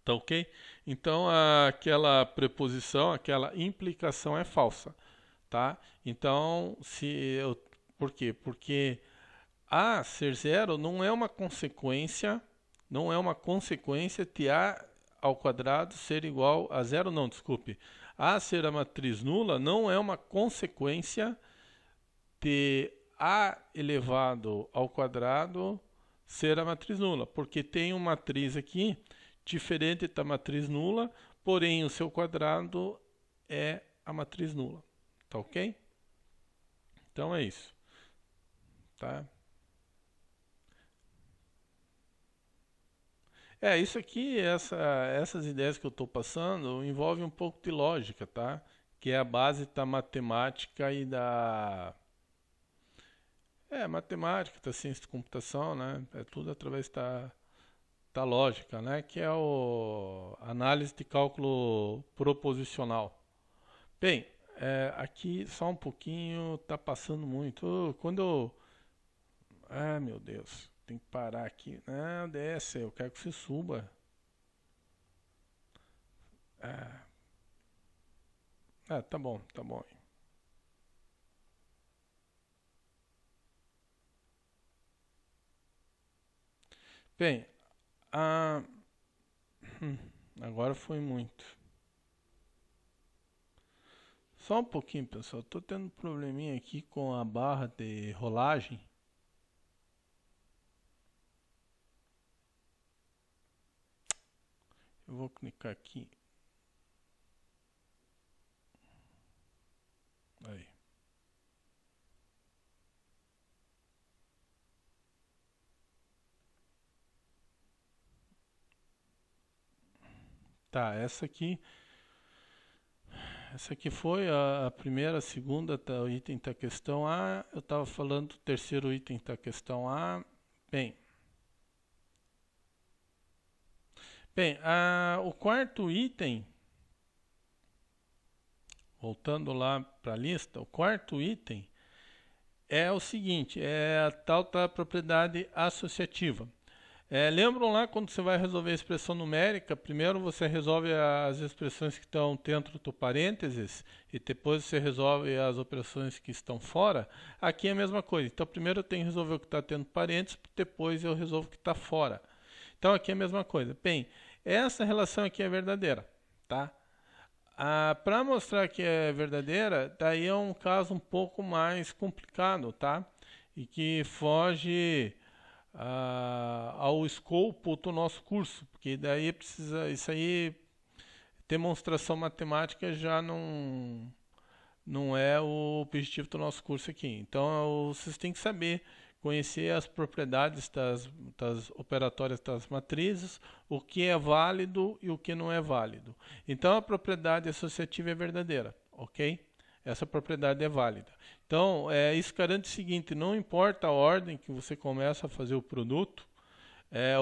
A: Tá ok? Então aquela preposição, aquela implicação é falsa, tá? Então por quê? Porque A ser zero não é uma consequência, de A ao quadrado ser igual a zero, não, desculpe. A ser a matriz nula não é uma consequência de A elevado ao quadrado ser a matriz nula, porque tem uma matriz aqui diferente da matriz nula, porém o seu quadrado é a matriz nula. Tá ok? Então é isso. Tá? Isso aqui, essas ideias que eu estou passando, envolve um pouco de lógica, tá? Que é a base da matemática e matemática, da ciência de computação, né? É tudo através da lógica, né? Que é o análise de cálculo proposicional. Bem, aqui só um pouquinho, tá passando muito. Meu Deus, tem que parar aqui. Não, desce, eu quero que você suba. Tá bom, tá bom. Bem, ah, agora foi muito. Só um pouquinho, pessoal. Tô tendo um probleminha aqui com a barra de rolagem. Eu vou clicar aqui. Aí. Tá, essa aqui foi a primeira, a segunda, tá, o item da questão A. Eu estava falando do terceiro item da questão A. Bem, o quarto item, voltando lá para a lista, o quarto item é o seguinte, é a tal da propriedade associativa. Lembram lá quando você vai resolver a expressão numérica, primeiro você resolve as expressões que estão dentro do parênteses e depois você resolve as operações que estão fora? Aqui é a mesma coisa. Então primeiro eu tenho que resolver o que está dentro do parênteses, depois eu resolvo o que está fora. Então aqui é a mesma coisa. Bem, essa relação aqui é verdadeira, tá? Para mostrar que é verdadeira, daí é um caso um pouco mais complicado, tá? E que foge ao escopo do nosso curso, porque daí precisa, isso aí, demonstração matemática já não é o objetivo do nosso curso aqui. Então vocês têm que saber conhecer as propriedades das operatórias das matrizes, o que é válido e o que não é válido. Então a propriedade associativa é verdadeira, ok? Essa propriedade é válida. Então, isso garante o seguinte, não importa a ordem que você começa a fazer o produto,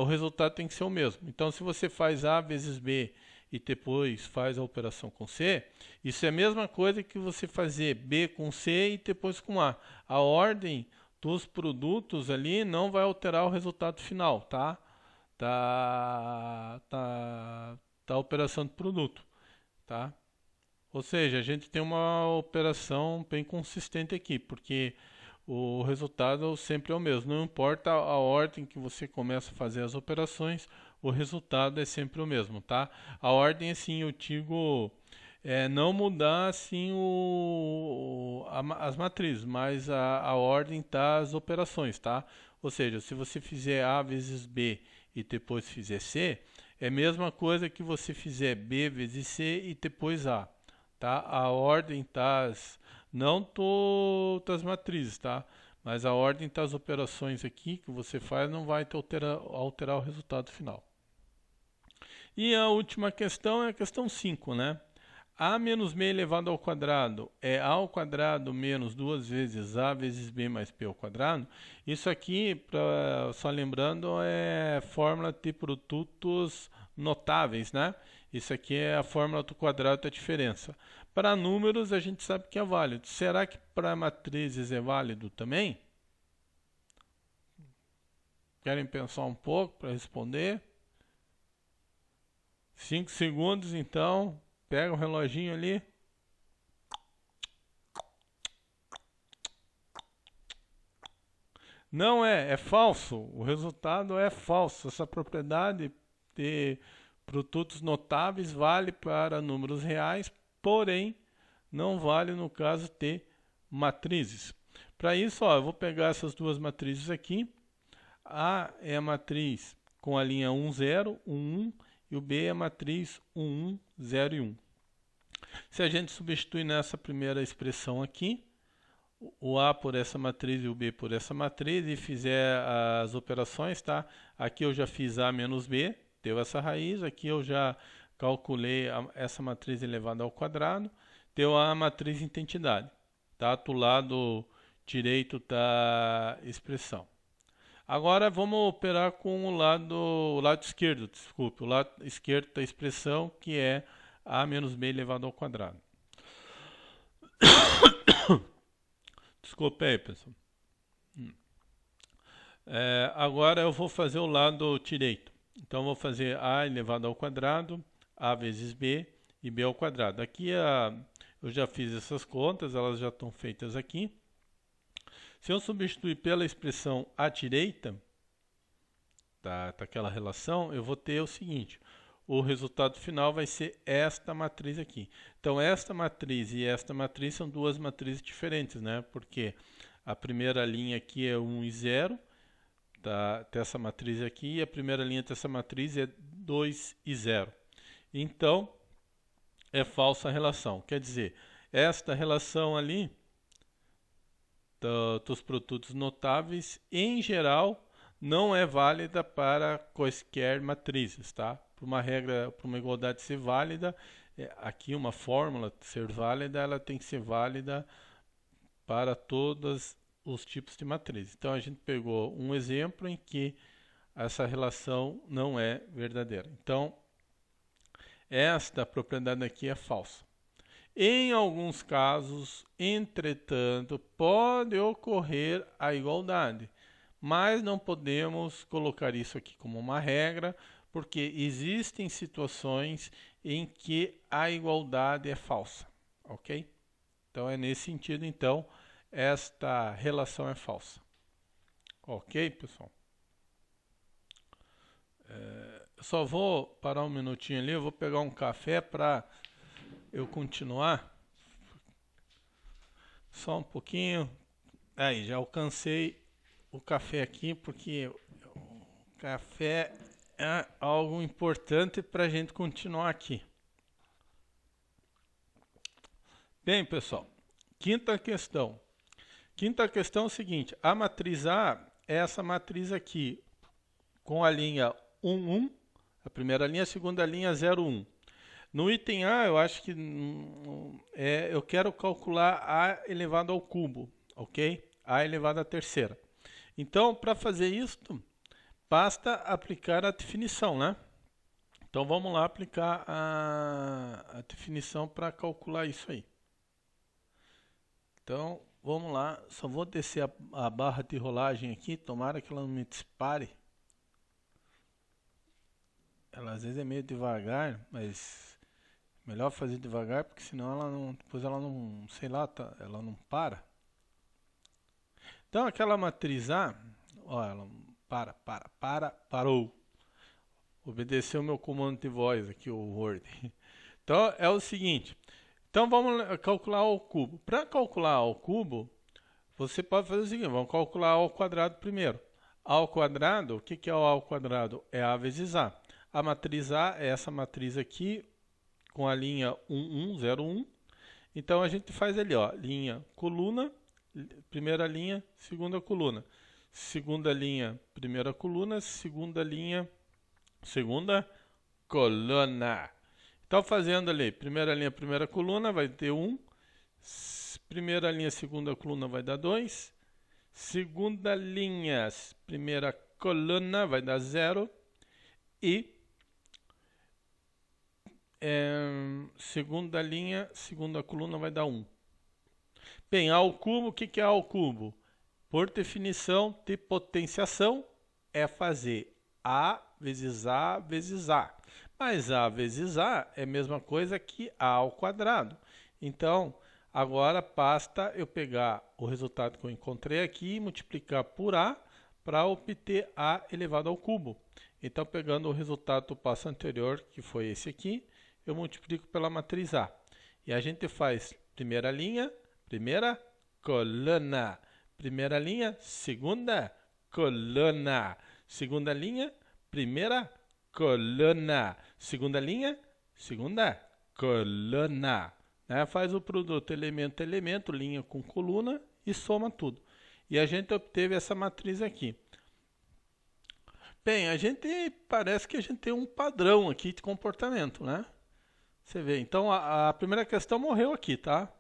A: o resultado tem que ser o mesmo. Então, se você faz A vezes B e depois faz a operação com C, isso é a mesma coisa que você fazer B com C e depois com A. A ordem dos produtos ali não vai alterar o resultado final, tá? Da operação do produto, tá? Ou seja, a gente tem uma operação bem consistente aqui, porque o resultado sempre é o mesmo. Não importa a ordem que você começa a fazer as operações, o resultado é sempre o mesmo, tá? A ordem, assim, eu digo, não mudar, assim, as matrizes, mas a ordem das operações, tá? Ou seja, se você fizer A vezes B e depois fizer C, é a mesma coisa que você fizer B vezes C e depois A. Tá? A ordem não das matrizes, tá? Mas a ordem das operações aqui que você faz não vai alterar o resultado final. E a última questão é a questão 5, né? A menos b elevado ao quadrado é a ao quadrado menos 2 vezes a vezes b mais p ao quadrado. Isso aqui, só lembrando, é fórmula de produtos notáveis, né? Isso aqui é a fórmula do quadrado da diferença. Para números, a gente sabe que é válido. Será que para matrizes é válido também? Querem pensar um pouco para responder? 5 segundos, então. Pega o reloginho ali. Não é falso. O resultado é falso. Essa propriedade de produtos notáveis vale para números reais, porém não vale no caso de matrizes. Para isso, eu vou pegar essas duas matrizes aqui. A é a matriz com a linha 1, 0, 1, 1, e e o B é a matriz 1, 1, 0 e 1. Se a gente substituir nessa primeira expressão aqui, o A por essa matriz e o B por essa matriz e fizer as operações, tá? Aqui eu já fiz A menos B, deu essa raiz, aqui eu já calculei essa matriz elevada ao quadrado, deu a matriz identidade, tá? Do lado direito da expressão. Agora vamos operar com o lado esquerdo, desculpe, o lado esquerdo da expressão, que é A menos B elevado ao quadrado. Desculpe aí, pessoal. Agora eu vou fazer o lado direito. Então eu vou fazer A elevado ao quadrado, A vezes B e B ao quadrado. Aqui eu já fiz essas contas, elas já estão feitas aqui. Se eu substituir pela expressão à direita daquela relação, eu vou ter o seguinte: o resultado final vai ser esta matriz aqui. Então, esta matriz e esta matriz são duas matrizes diferentes, né? Porque a primeira linha aqui é 1 e 0, dessa matriz aqui, e a primeira linha dessa matriz é 2 e 0. Então, é falsa a relação. Quer dizer, esta relação ali dos produtos notáveis, em geral, não é válida para quaisquer matrizes, tá? Para uma regra, para uma igualdade ser válida, aqui uma fórmula ser válida, ela tem que ser válida para todos os tipos de matrizes. Então a gente pegou um exemplo em que essa relação não é verdadeira. Então esta propriedade aqui é falsa. Em alguns casos, entretanto, pode ocorrer a igualdade, mas não podemos colocar isso aqui como uma regra, porque existem situações em que a igualdade é falsa, ok? Então é nesse sentido, então, esta relação é falsa. Ok, pessoal? Eu só vou parar um minutinho ali, eu vou pegar um café para eu continuar. Só um pouquinho. Aí, já alcancei o café aqui, porque o café é algo importante para a gente continuar aqui. Bem, pessoal, quinta questão. Quinta questão é o seguinte: a matriz A é essa matriz aqui, com a linha 1, 1, a primeira linha, a segunda linha 0, 1. No item A, eu acho que eu quero calcular A elevado ao cubo, ok? A elevado à terceira. Então, para fazer isso, basta aplicar a definição, né? Então, vamos lá aplicar a definição para calcular isso aí. Então, vamos lá. Só vou descer a barra de rolagem aqui, tomara que ela não me dispare. Ela às vezes é meio devagar, mas melhor fazer devagar, porque senão ela não, depois ela não, sei lá, ela não para. Então aquela matriz A, ó, ela parou. Obedeceu o meu comando de voz aqui, o Word. Então é o seguinte, então vamos calcular ao cubo. Para calcular ao cubo, você pode fazer o seguinte, vamos calcular ao quadrado primeiro. A ao quadrado, o que é o A ao quadrado? É A vezes A. A matriz A é essa matriz aqui, com a linha 1, 1, 0, 1. Então a gente faz ali, ó, linha, coluna, primeira linha, segunda coluna. Segunda linha, primeira coluna, segunda linha, segunda coluna. Então fazendo ali, primeira linha, primeira coluna, vai ter 1. Primeira linha, segunda coluna vai dar 2. Segunda linha, primeira coluna vai dar 0. E segunda linha, segunda coluna vai dar 1. Bem, A ao cubo, o que é A ao cubo? Por definição de potenciação, é fazer A vezes A vezes A. Mas A vezes A é a mesma coisa que A ao quadrado. Então, agora basta eu pegar o resultado que eu encontrei aqui e multiplicar por A para obter A elevado ao cubo. Então, pegando o resultado do passo anterior, que foi esse aqui, eu multiplico pela matriz A. E a gente faz primeira linha, primeira coluna. Primeira linha, segunda coluna. Segunda linha, primeira coluna. Segunda linha, segunda coluna. Né? Faz o produto elemento a elemento, linha com coluna e soma tudo. E a gente obteve essa matriz aqui. Bem, parece que a gente tem um padrão aqui de comportamento, né? Você vê, então a primeira questão morreu aqui, tá?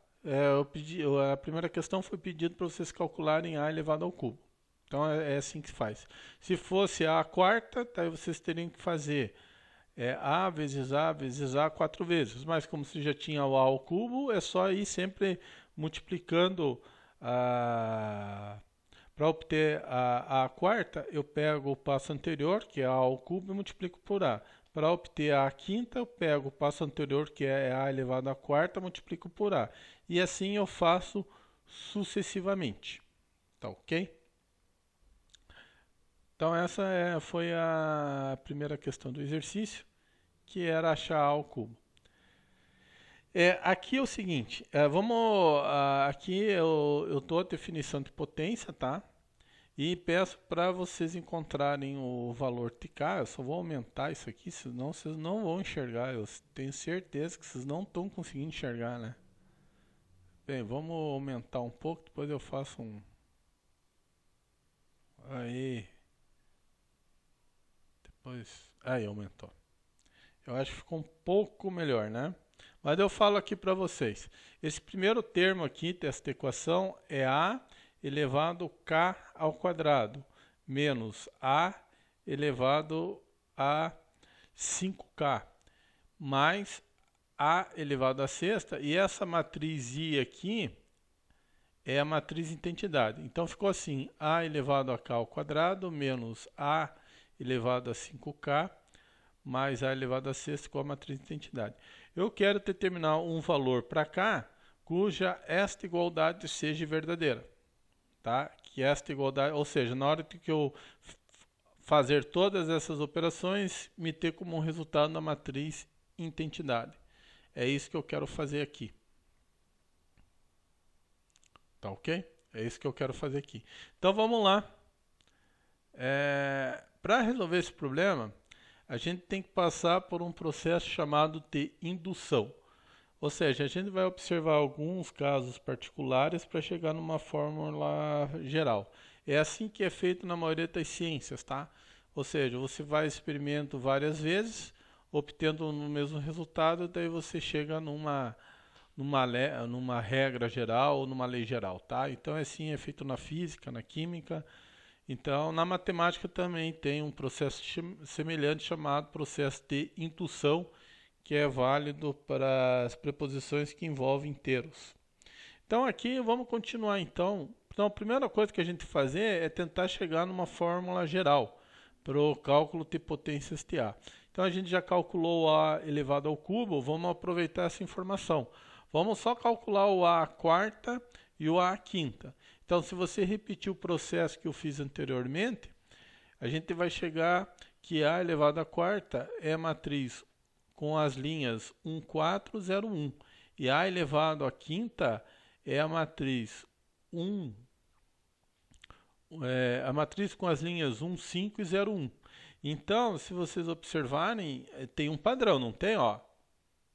A: A primeira questão foi pedido para vocês calcularem A elevado ao cubo. Então é assim que se faz. Se fosse a quarta, daí vocês teriam que fazer A vezes A vezes A 4 vezes. Mas como você já tinha o A ao cubo, é só ir sempre multiplicando para obter a quarta, eu pego o passo anterior, que é A ao cubo, e multiplico por A. Para obter a quinta, eu pego o passo anterior, que é A elevado à quarta, multiplico por A. E assim eu faço sucessivamente. Tá ok? Então essa foi a primeira questão do exercício, que era achar A ao cubo. Aqui é o seguinte, aqui eu dou a definição de potência, tá? E peço para vocês encontrarem o valor TK. Eu só vou aumentar isso aqui, senão vocês não vão enxergar. Eu tenho certeza que vocês não estão conseguindo enxergar, né? Bem, vamos aumentar um pouco, depois eu faço um... Aí. Aí aumentou. Eu acho que ficou um pouco melhor, né? Mas eu falo aqui para vocês. Esse primeiro termo aqui desta equação é A elevado k ao quadrado menos A elevado a 5k mais A elevado a sexta, e essa matriz I aqui é a matriz identidade. Então ficou assim, A elevado a k ao quadrado menos A elevado a 5k mais A elevado a sexta com a matriz de identidade. Eu quero determinar um valor para cá cuja esta igualdade seja verdadeira. Tá? Que esta igualdade, ou seja, na hora que eu fazer todas essas operações, me ter como resultado na matriz identidade. É isso que eu quero fazer aqui. Tá ok? É isso que eu quero fazer aqui. Então vamos lá. Para resolver esse problema, a gente tem que passar por um processo chamado de indução. Ou seja, a gente vai observar alguns casos particulares para chegar numa fórmula geral. É assim que é feito na maioria das ciências, tá? Ou seja, você vai experimentando várias vezes, obtendo o mesmo resultado, daí você chega numa regra geral ou numa lei geral, tá? Então, assim é feito na física, na química. Então, na matemática também tem um processo semelhante chamado processo de indução, que é válido para as preposições que envolvem inteiros. Então aqui vamos continuar então. Então a primeira coisa que a gente fazer é tentar chegar numa fórmula geral para o cálculo de potências TA. Então a gente já calculou o A elevado ao cubo, vamos aproveitar essa informação. Vamos só calcular o A à quarta e o A à quinta. Então se você repetir o processo que eu fiz anteriormente, a gente vai chegar que A elevado à quarta é a matriz com as linhas 1, 4, 0, 1. E A elevado à quinta é a matriz a matriz com as linhas 1, 5 e 0, 1. Então, se vocês observarem, tem um padrão, não tem? Ó?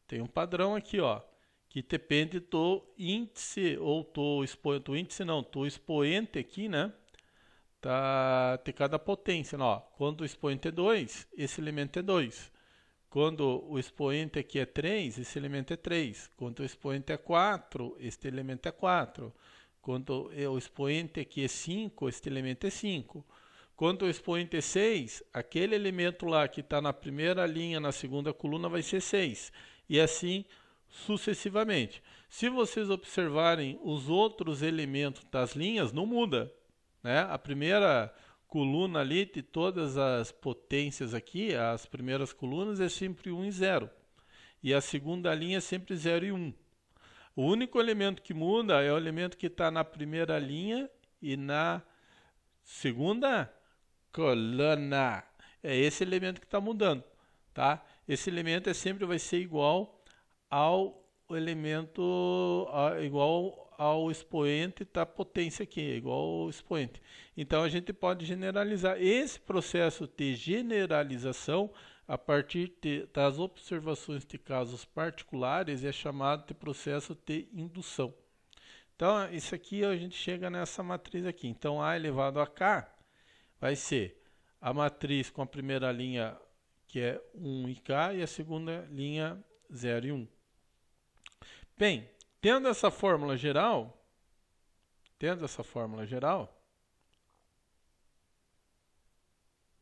A: Tem um padrão aqui, ó, que depende do índice, ou do expoente aqui, né? De cada potência. Ó. Quando o expoente é 2, esse elemento é 2. Quando o expoente aqui é 3, esse elemento é 3. Quando o expoente é 4, este elemento é 4. Quando o expoente aqui é 5, este elemento é 5. Quando o expoente é 6, aquele elemento lá que está na primeira linha, na segunda coluna, vai ser 6. E assim sucessivamente. Se vocês observarem os outros elementos das linhas, não muda, né? A primeira coluna ali de todas as potências aqui, as primeiras colunas é sempre 1 e 0. E a segunda linha é sempre 0 e 1. O único elemento que muda é o elemento que está na primeira linha e na segunda coluna. É esse elemento que está mudando, tá? Esse elemento sempre vai ser igual ao elemento, igual ao expoente da potência aqui, igual ao expoente. Então a gente pode generalizar. Esse processo de generalização a partir das observações de casos particulares é chamado de processo de indução. Então, isso aqui a gente chega nessa matriz aqui. Então, A elevado a K vai ser a matriz com a primeira linha, que é 1 e K, e a segunda linha 0 e 1. Bem, tendo essa fórmula geral,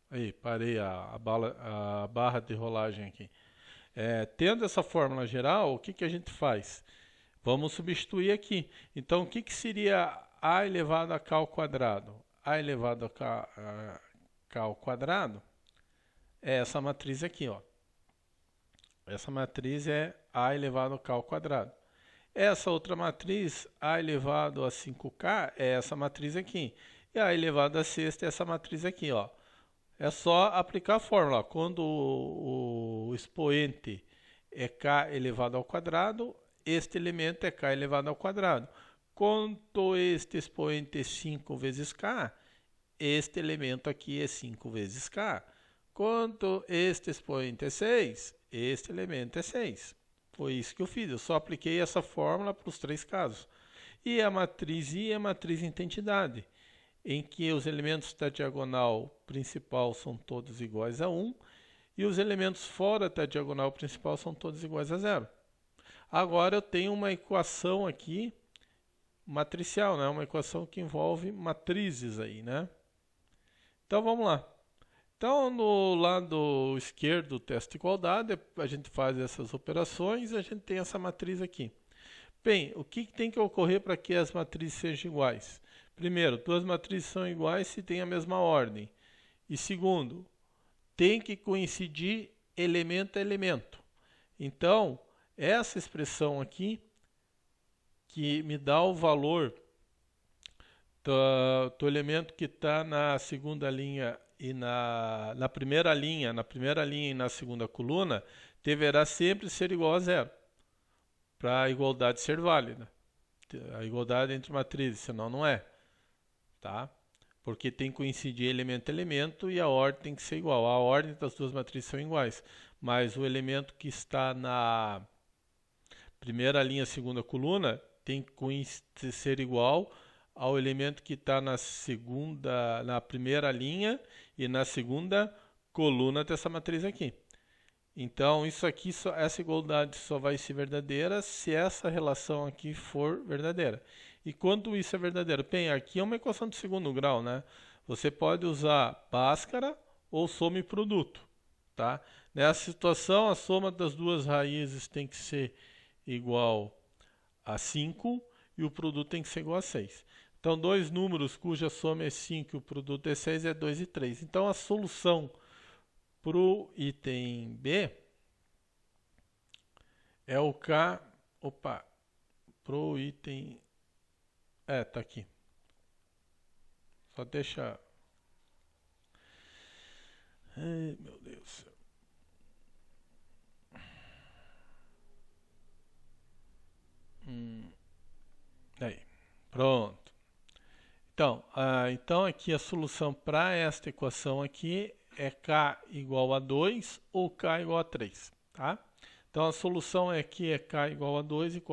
A: aí, parei a barra de rolagem aqui. Tendo essa fórmula geral, o que, que a gente faz? Vamos substituir aqui. Então, o que, que seria A elevado a K ao quadrado? A elevado a K ao quadrado é essa matriz aqui, ó. Essa matriz é A elevado a K ao quadrado. Essa outra matriz, A elevado a 5K, é essa matriz aqui. E A elevado a sexta é essa matriz aqui, ó. É só aplicar a fórmula. Quando o expoente é K elevado ao quadrado, este elemento é K elevado ao quadrado. Quando este expoente é 5 vezes K, este elemento aqui é 5 vezes K. Quando este expoente é 6, este elemento é 6. Foi isso que eu fiz. Eu só apliquei essa fórmula para os três casos. E a matriz I é a matriz identidade, em que os elementos da diagonal principal são todos iguais a 1 e os elementos fora da diagonal principal são todos iguais a 0. Agora eu tenho uma equação aqui matricial, né? Uma equação que envolve matrizes aí, né? Então vamos lá. Então no lado esquerdo do teste de igualdade, a gente faz essas operações e a gente tem essa matriz aqui. Bem, o que tem que ocorrer para que as matrizes sejam iguais? Primeiro, duas matrizes são iguais se têm a mesma ordem. E segundo, tem que coincidir elemento a elemento. Então, essa expressão aqui, que me dá o valor do elemento que está na segunda linha e na primeira linha e na segunda coluna, deverá sempre ser igual a 0, para a igualdade ser válida. A igualdade entre matrizes, senão não é. Tá? Porque tem que coincidir elemento a elemento e a ordem tem que ser igual. A ordem das duas matrizes são iguais, mas o elemento que está na primeira linha, segunda coluna, tem que ser igual ao elemento que está na primeira linha e na segunda coluna dessa matriz aqui. Então, essa igualdade só vai ser verdadeira se essa relação aqui for verdadeira. E quando isso é verdadeiro? Bem, aqui é uma equação de segundo grau, né? Você pode usar Bhaskara ou soma e produto, tá? Nessa situação, a soma das duas raízes tem que ser igual a 5 e o produto tem que ser igual a 6. Então, dois números cuja soma é 5 e o produto é 6 é 2 e 3. Então, a solução para o item B é o K... Opa! Para o item... tá aqui. Só deixa... Ai, meu Deus do céu. Aí, pronto. Então aqui a solução para esta equação aqui é K igual a 2 ou K igual a 3, tá? Então a solução aqui é K igual a 2 e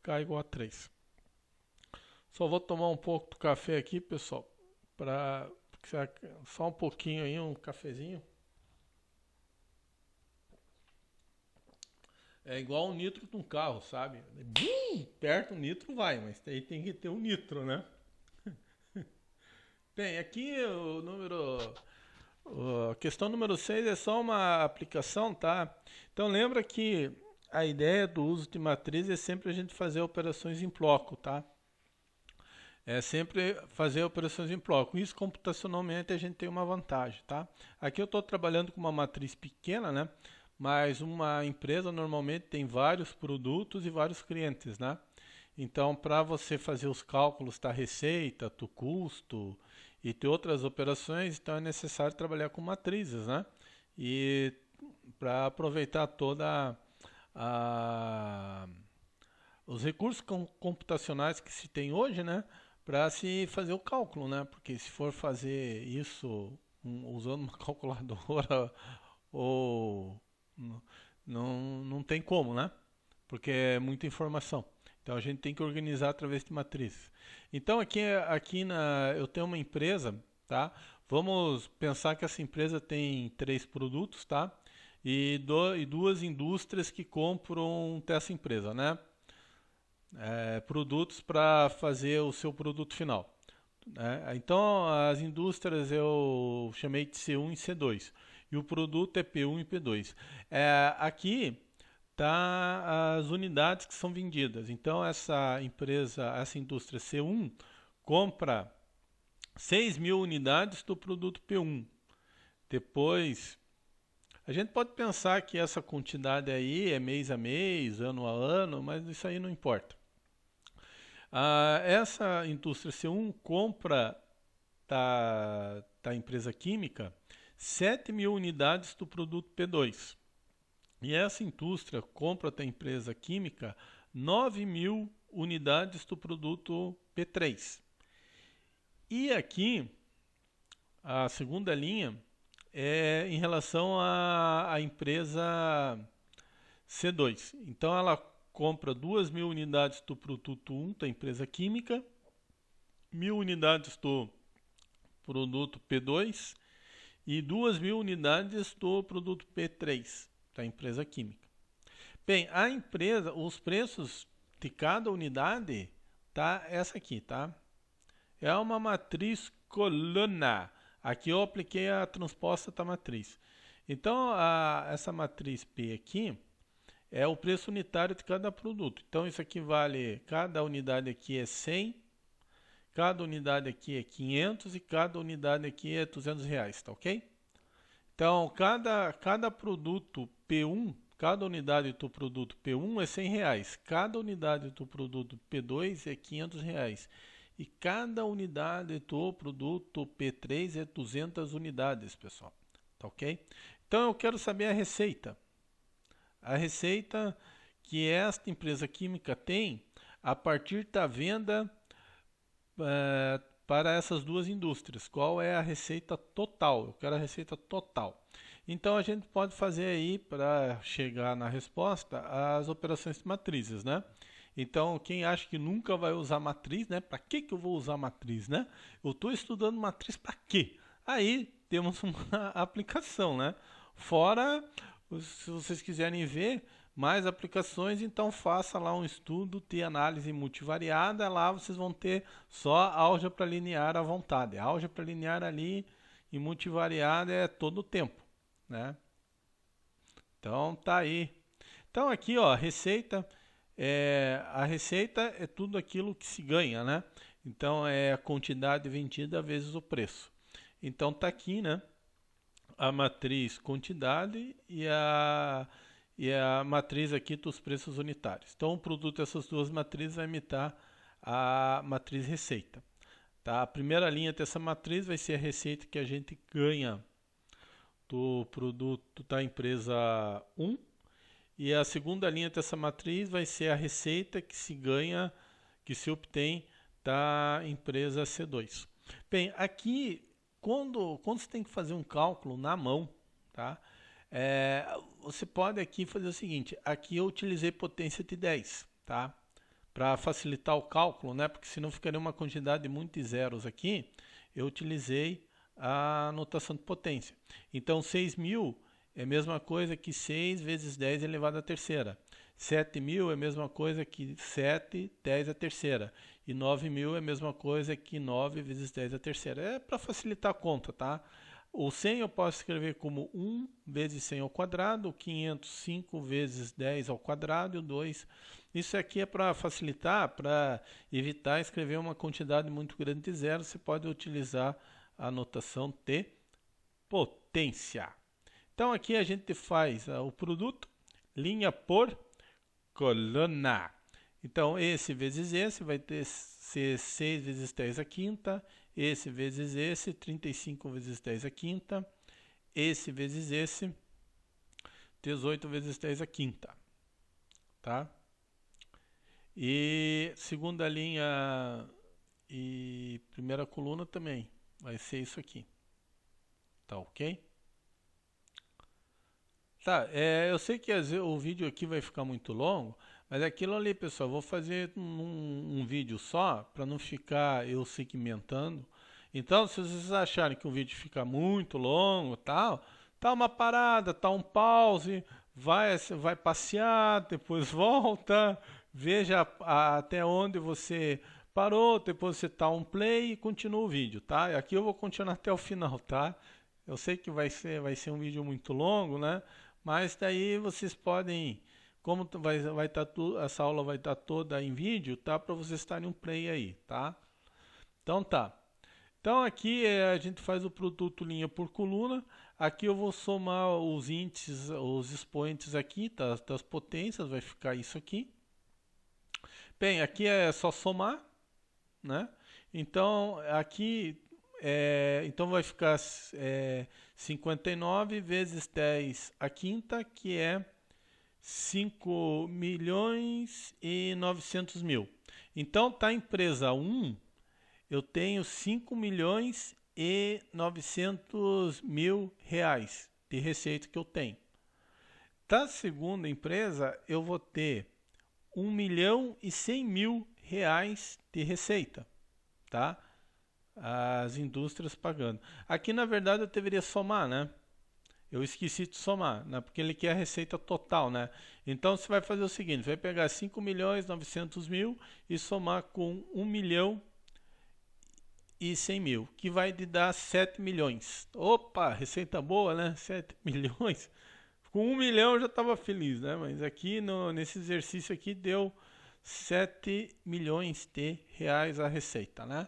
A: K igual a 3. Só vou tomar um pouco do café aqui, pessoal, só um pouquinho aí, um cafezinho. É igual um nitro de um carro, sabe? Perto o nitro vai, mas aí tem que ter um nitro, né? Bem, aqui a questão número 6 é só uma aplicação, tá? Então lembra que a ideia do uso de matriz é sempre a gente fazer operações em bloco, tá? É sempre fazer operações em bloco. Isso computacionalmente a gente tem uma vantagem, tá? Aqui eu estou trabalhando com uma matriz pequena, né? Mas uma empresa normalmente tem vários produtos e vários clientes, né? Então, para você fazer os cálculos da receita, do custo e de outras operações, então é necessário trabalhar com matrizes, né? E para aproveitar toda os recursos computacionais que se tem hoje, né? Para se fazer o cálculo, né? Porque se for fazer isso usando uma calculadora ou não tem como, né? Porque é muita informação. Então a gente tem que organizar através de matrizes. Então eu tenho uma empresa, tá? Vamos pensar que essa empresa tem 3 produtos, tá? E duas indústrias que compram dessa empresa, né? Produtos para fazer o seu produto final, né? Então as indústrias eu chamei de C1 e C2 e o produto é P1 e P2. Aqui tá as unidades que são vendidas. Então essa indústria C1 compra 6.000 unidades do produto P1. Depois, a gente pode pensar que essa quantidade aí é mês a mês, ano a ano, mas isso aí não importa. Essa indústria C1 compra da empresa química 7.000 unidades do produto P2. E essa indústria compra da empresa química 9.000 unidades do produto P3. E aqui, a segunda linha é em relação à empresa C2. Então, ela compra 2.000 unidades do produto 1 da empresa química, 1.000 unidades do produto P2 e 2.000 unidades do produto P3 da empresa química. Bem, os preços de cada unidade tá essa aqui, tá? É uma matriz coluna. Aqui eu apliquei a transposta da matriz. Então, essa matriz P aqui é o preço unitário de cada produto. Então, isso aqui vale, cada unidade aqui é 100, cada unidade aqui é 500 e cada unidade aqui é R$ 200, tá ok? Então, cada produto P1, cada unidade do produto P1 é R$ 100, cada unidade do produto P2 é R$ 500 e cada unidade do produto P3 é 200 unidades, pessoal. Tá ok? Então, eu quero saber a receita. A receita que esta empresa química tem a partir da venda para essas duas indústrias. Qual é a receita total? Eu quero a receita total. Então a gente pode fazer aí, para chegar na resposta, as operações de matrizes, né? Então, quem acha que nunca vai usar matriz, né? Para que eu vou usar matriz, né? Eu estou estudando matriz para quê? Aí temos uma aplicação, né? Fora, se vocês quiserem ver mais aplicações, então faça lá um estudo de análise multivariada. Lá vocês vão ter só álgebra linear à vontade. A álgebra linear ali e multivariada é todo o tempo, né? Então tá aí. Então aqui, ó, a receita é tudo aquilo que se ganha, né? Então é a quantidade vendida vezes o preço. Então tá aqui, né? A matriz quantidade e a matriz aqui dos preços unitários. Então o produto dessas duas matrizes vai imitar a matriz receita. Tá? A primeira linha dessa matriz vai ser a receita que a gente ganha do produto da empresa 1. E a segunda linha dessa matriz vai ser a receita que se ganha, que se obtém da empresa C2. Bem, aqui, quando você tem que fazer um cálculo na mão, tá? Você pode aqui fazer o seguinte, aqui eu utilizei potência de 10, tá? Para facilitar o cálculo, né? Porque senão ficaria uma quantidade de muitos zeros aqui, eu utilizei a notação de potência. Então, 6.000 é a mesma coisa que 6 vezes 10 elevado à terceira. 7.000 é a mesma coisa que 7, 10 à terceira. E 9.000 é a mesma coisa que 9 vezes 10 à terceira. É para facilitar a conta, tá? O 100 eu posso escrever como 1 vezes 100 ao quadrado, o 500, 5 vezes 10 ao quadrado e o 2. Isso aqui é para facilitar, para evitar escrever uma quantidade muito grande de zeros. Você pode utilizar a notação de potência. Então aqui a gente faz o produto linha por coluna. Então esse vezes esse vai ser 6 vezes 10 à quinta, esse vezes esse, 35 vezes 10 à quinta, esse vezes esse, 18 vezes 10 à quinta, tá? E segunda linha e primeira coluna também vai ser isso aqui, tá ok? Tá, eu sei que às vezes o vídeo aqui vai ficar muito longo, mas é aquilo ali, pessoal, eu vou fazer um vídeo só para não ficar eu segmentando. Então, se vocês acharem que o vídeo fica muito longo, tal, tá uma parada, tá um pause, vai passear, depois volta, veja até onde você parou, depois você tá um play e continua o vídeo, tá? E aqui eu vou continuar até o final, tá? Eu sei que vai ser um vídeo muito longo, né? Mas daí vocês podem, como vai estar essa aula vai estar toda em vídeo, tá? Para vocês estarem um play aí, tá? Então tá. Então aqui a gente faz o produto linha por coluna. Aqui eu vou somar os índices, os expoentes aqui, tá? Das potências, vai ficar isso aqui. Bem, aqui é só somar, né? Então aqui então vai ficar 59 vezes 10 a quinta, que é 5 milhões e 900 mil. Então, tá empresa 1, eu tenho 5 milhões e 900 mil reais de receita que eu tenho. Da segunda empresa, eu vou ter 1 milhão e 100 mil reais de receita, tá? As indústrias pagando. Aqui, na verdade, eu deveria somar, né? Eu esqueci de somar, né? Porque ele quer a receita total, né? Então você vai fazer o seguinte, vai pegar 5 milhões 900 mil e somar com 1 milhão e 100 mil, que vai te dar 7 milhões. Opa, receita boa, né? 7 milhões. Com 1 milhão eu já estava feliz, né? Mas aqui nesse exercício aqui deu 7 milhões de reais a receita, né?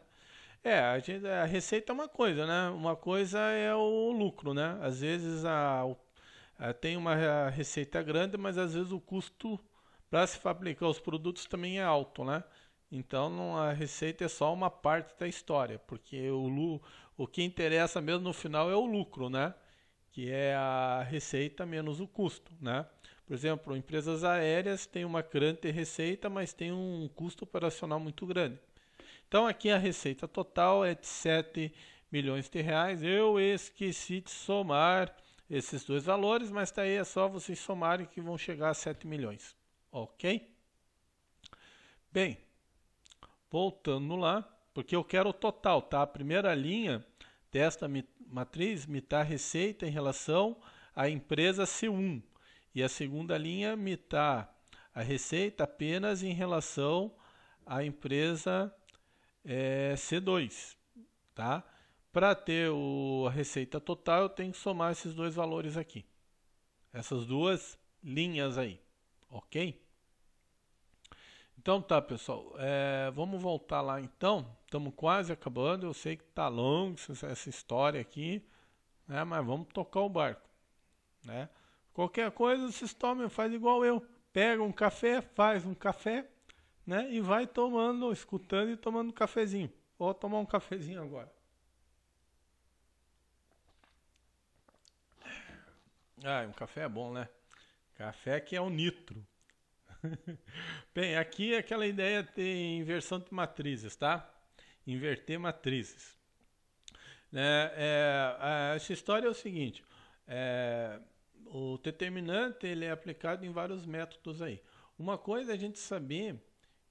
A: A receita é uma coisa, né? Uma coisa é o lucro, né? Às vezes tem uma receita grande, mas às vezes o custo para se fabricar os produtos também é alto, né? Então a receita é só uma parte da história, porque o que interessa mesmo no final é o lucro, né? Que é a receita menos o custo, né? Por exemplo, empresas aéreas têm uma grande receita, mas tem um custo operacional muito grande. Então aqui a receita total é de 7 milhões de reais. Eu esqueci de somar esses dois valores, mas daí é só vocês somarem que vão chegar a 7 milhões. Ok? Bem, voltando lá, porque eu quero o total, tá? A primeira linha desta matriz me dá receita em relação à empresa C1. E a segunda linha me dá a receita apenas em relação à empresa C2, tá? Para ter a receita total, eu tenho que somar esses dois valores aqui. Essas duas linhas aí, ok? Então tá, pessoal. Vamos voltar lá então. Estamos quase acabando. Eu sei que tá longo essa história aqui, né? Mas vamos tocar o barco, né? Qualquer coisa, vocês tomem, faz igual eu. Pega um café, faz um café, né? E vai tomando, escutando e tomando um cafezinho. Vou tomar um cafezinho agora. Ah, um café é bom, né? Café que é o nitro. Bem, aqui é aquela ideia de inversão de matrizes, tá? Inverter matrizes. Essa história é o seguinte: é, o determinante ele é aplicado em vários métodos aí. Uma coisa é a gente saber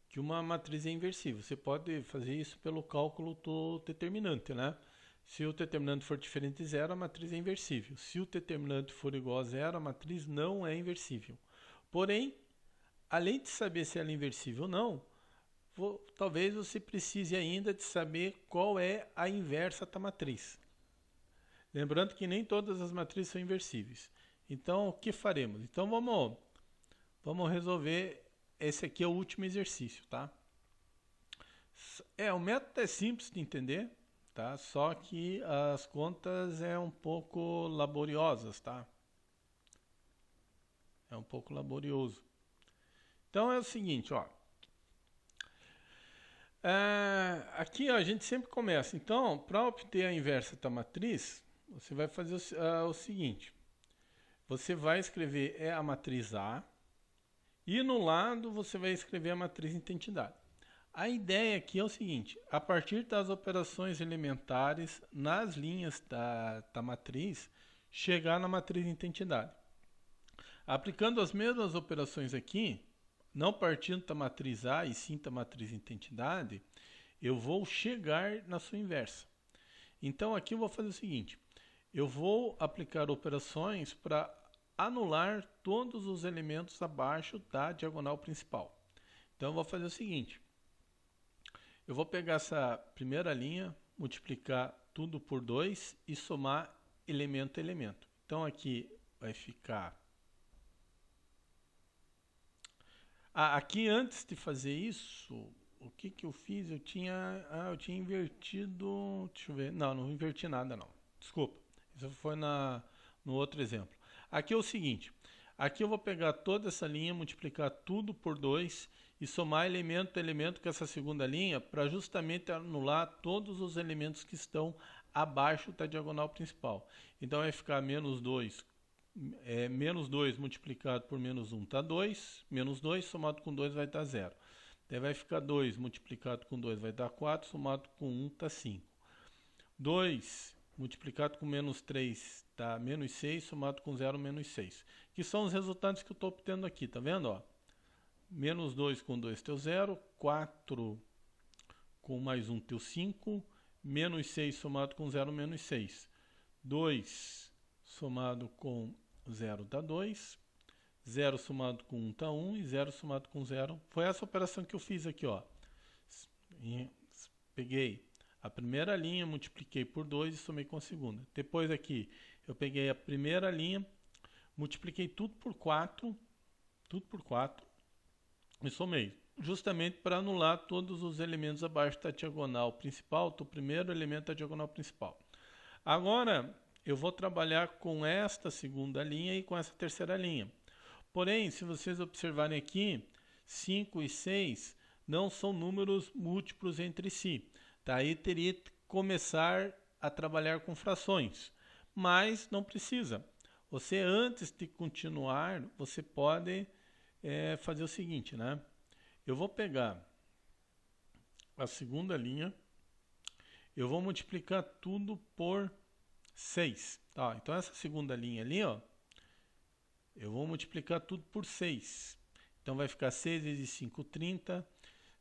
A: que uma matriz é inversível. Você pode fazer isso pelo cálculo do determinante, né? Se o determinante for diferente de zero, a matriz é inversível. Se o determinante for igual a zero, a matriz não é inversível. Porém, além de saber se ela é inversível ou não, talvez você precise ainda de saber qual é a inversa da matriz. Lembrando que nem todas as matrizes são inversíveis. Então, o que faremos? Então, vamos resolver. Esse aqui é o último exercício, tá? O método é simples de entender, tá? Só que as contas é um pouco laboriosas, tá? É um pouco laborioso. Então é o seguinte, ó. Aqui ó, a gente sempre começa. Então, para obter a inversa da matriz, você vai fazer o seguinte. Você vai escrever a matriz A e no lado você vai escrever a matriz identidade. A ideia aqui é o seguinte, a partir das operações elementares nas linhas da matriz, chegar na matriz identidade. Aplicando as mesmas operações aqui, não partindo da matriz A e sim da matriz identidade, eu vou chegar na sua inversa. Então aqui eu vou fazer o seguinte, eu vou aplicar operações para anular todos os elementos abaixo da diagonal principal. Então eu vou fazer o seguinte, eu vou pegar essa primeira linha, multiplicar tudo por 2 e somar elemento a elemento. Então aqui vai ficar... aqui antes de fazer isso, o que eu fiz? Eu tinha invertido... Deixa eu ver. Não inverti nada não. Desculpa. Isso foi no outro exemplo. Aqui é o seguinte. Aqui eu vou pegar toda essa linha, multiplicar tudo por 2 e somar elemento a elemento com essa segunda linha para justamente anular todos os elementos que estão abaixo da diagonal principal. Então vai ficar menos 2 multiplicado por menos 1 está 2, menos 2 somado com 2 vai dar 0. Daí vai ficar 2 multiplicado com 2 vai dar 4, somado com 1 está 5. 2 multiplicado com menos 3 dá menos 6, somado com 0, menos 6. Que são os resultados que eu estou obtendo aqui, tá vendo? Ó? Menos 2 com 2 deu 0, 4 com mais 1 deu 5, menos 6 somado com 0, menos 6. 2 somado com 0 dá 2, 0 somado com 1 dá 1 e 0 somado com 0. Foi essa operação que eu fiz aqui, ó. Peguei a primeira linha, multipliquei por 2 e somei com a segunda. Depois aqui, eu peguei a primeira linha, multipliquei tudo por 4 e somei. Justamente para anular todos os elementos abaixo da diagonal principal, do primeiro elemento da diagonal principal. Agora, eu vou trabalhar com esta segunda linha e com essa terceira linha. Porém, se vocês observarem aqui, 5 e 6 não são números múltiplos entre si. Daí teria que começar a trabalhar com frações, mas não precisa. Você, antes de continuar, você pode fazer o seguinte, né? Eu vou pegar a segunda linha, eu vou multiplicar tudo por 6. Tá, então essa segunda linha ali, ó, eu vou multiplicar tudo por 6. Então vai ficar 6 vezes 5, 30.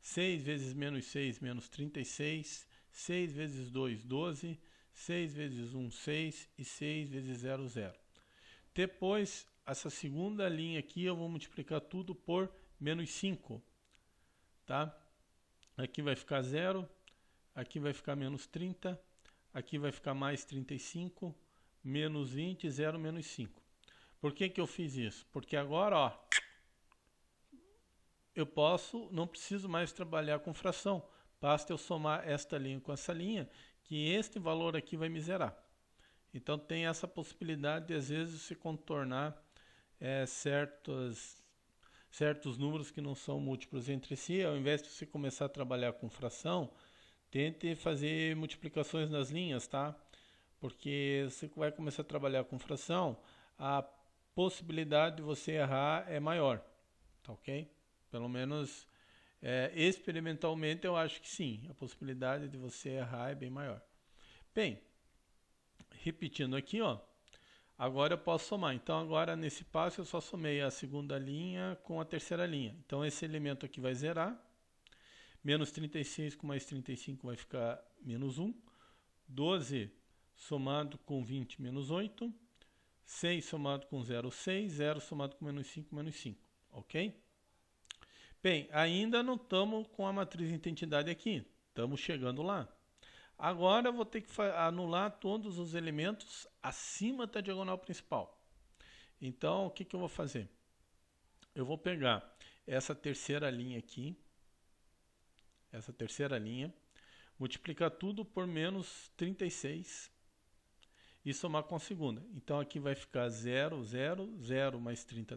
A: 6 vezes menos 6, menos 36. 6 vezes 2, 12. 6 vezes 1, 6. E 6 vezes 0, 0. Depois, essa segunda linha aqui, eu vou multiplicar tudo por menos 5. Tá? Aqui vai ficar 0. Aqui vai ficar menos 30. Aqui vai ficar mais 35. Menos 20, 0, menos 5. Por que eu fiz isso? Porque agora, ó, não preciso mais trabalhar com fração. Basta eu somar esta linha com essa linha, que este valor aqui vai me zerar. Então tem essa possibilidade de às vezes se contornar certos números que não são múltiplos entre si. Ao invés de você começar a trabalhar com fração, tente fazer multiplicações nas linhas, tá? Porque você vai começar a trabalhar com fração, a possibilidade de você errar é maior, tá ok? Pelo menos experimentalmente eu acho que sim, a possibilidade de você errar é bem maior. Bem, repetindo aqui, ó, agora eu posso somar. Então agora nesse passo eu só somei a segunda linha com a terceira linha. Então esse elemento aqui vai zerar. Menos 36 com mais 35 vai ficar menos 1. 12 somado com 20, menos 8. 6 somado com 0, 6. 0 somado com menos 5, menos 5. Ok? Bem, ainda não estamos com a matriz de identidade aqui. Estamos chegando lá. Agora eu vou ter que anular todos os elementos acima da diagonal principal. Então, o que eu vou fazer? Eu vou pegar essa terceira linha aqui. Essa terceira linha. Multiplicar tudo por menos 36. E somar com a segunda. Então aqui vai ficar 0, 0, 0 mais 30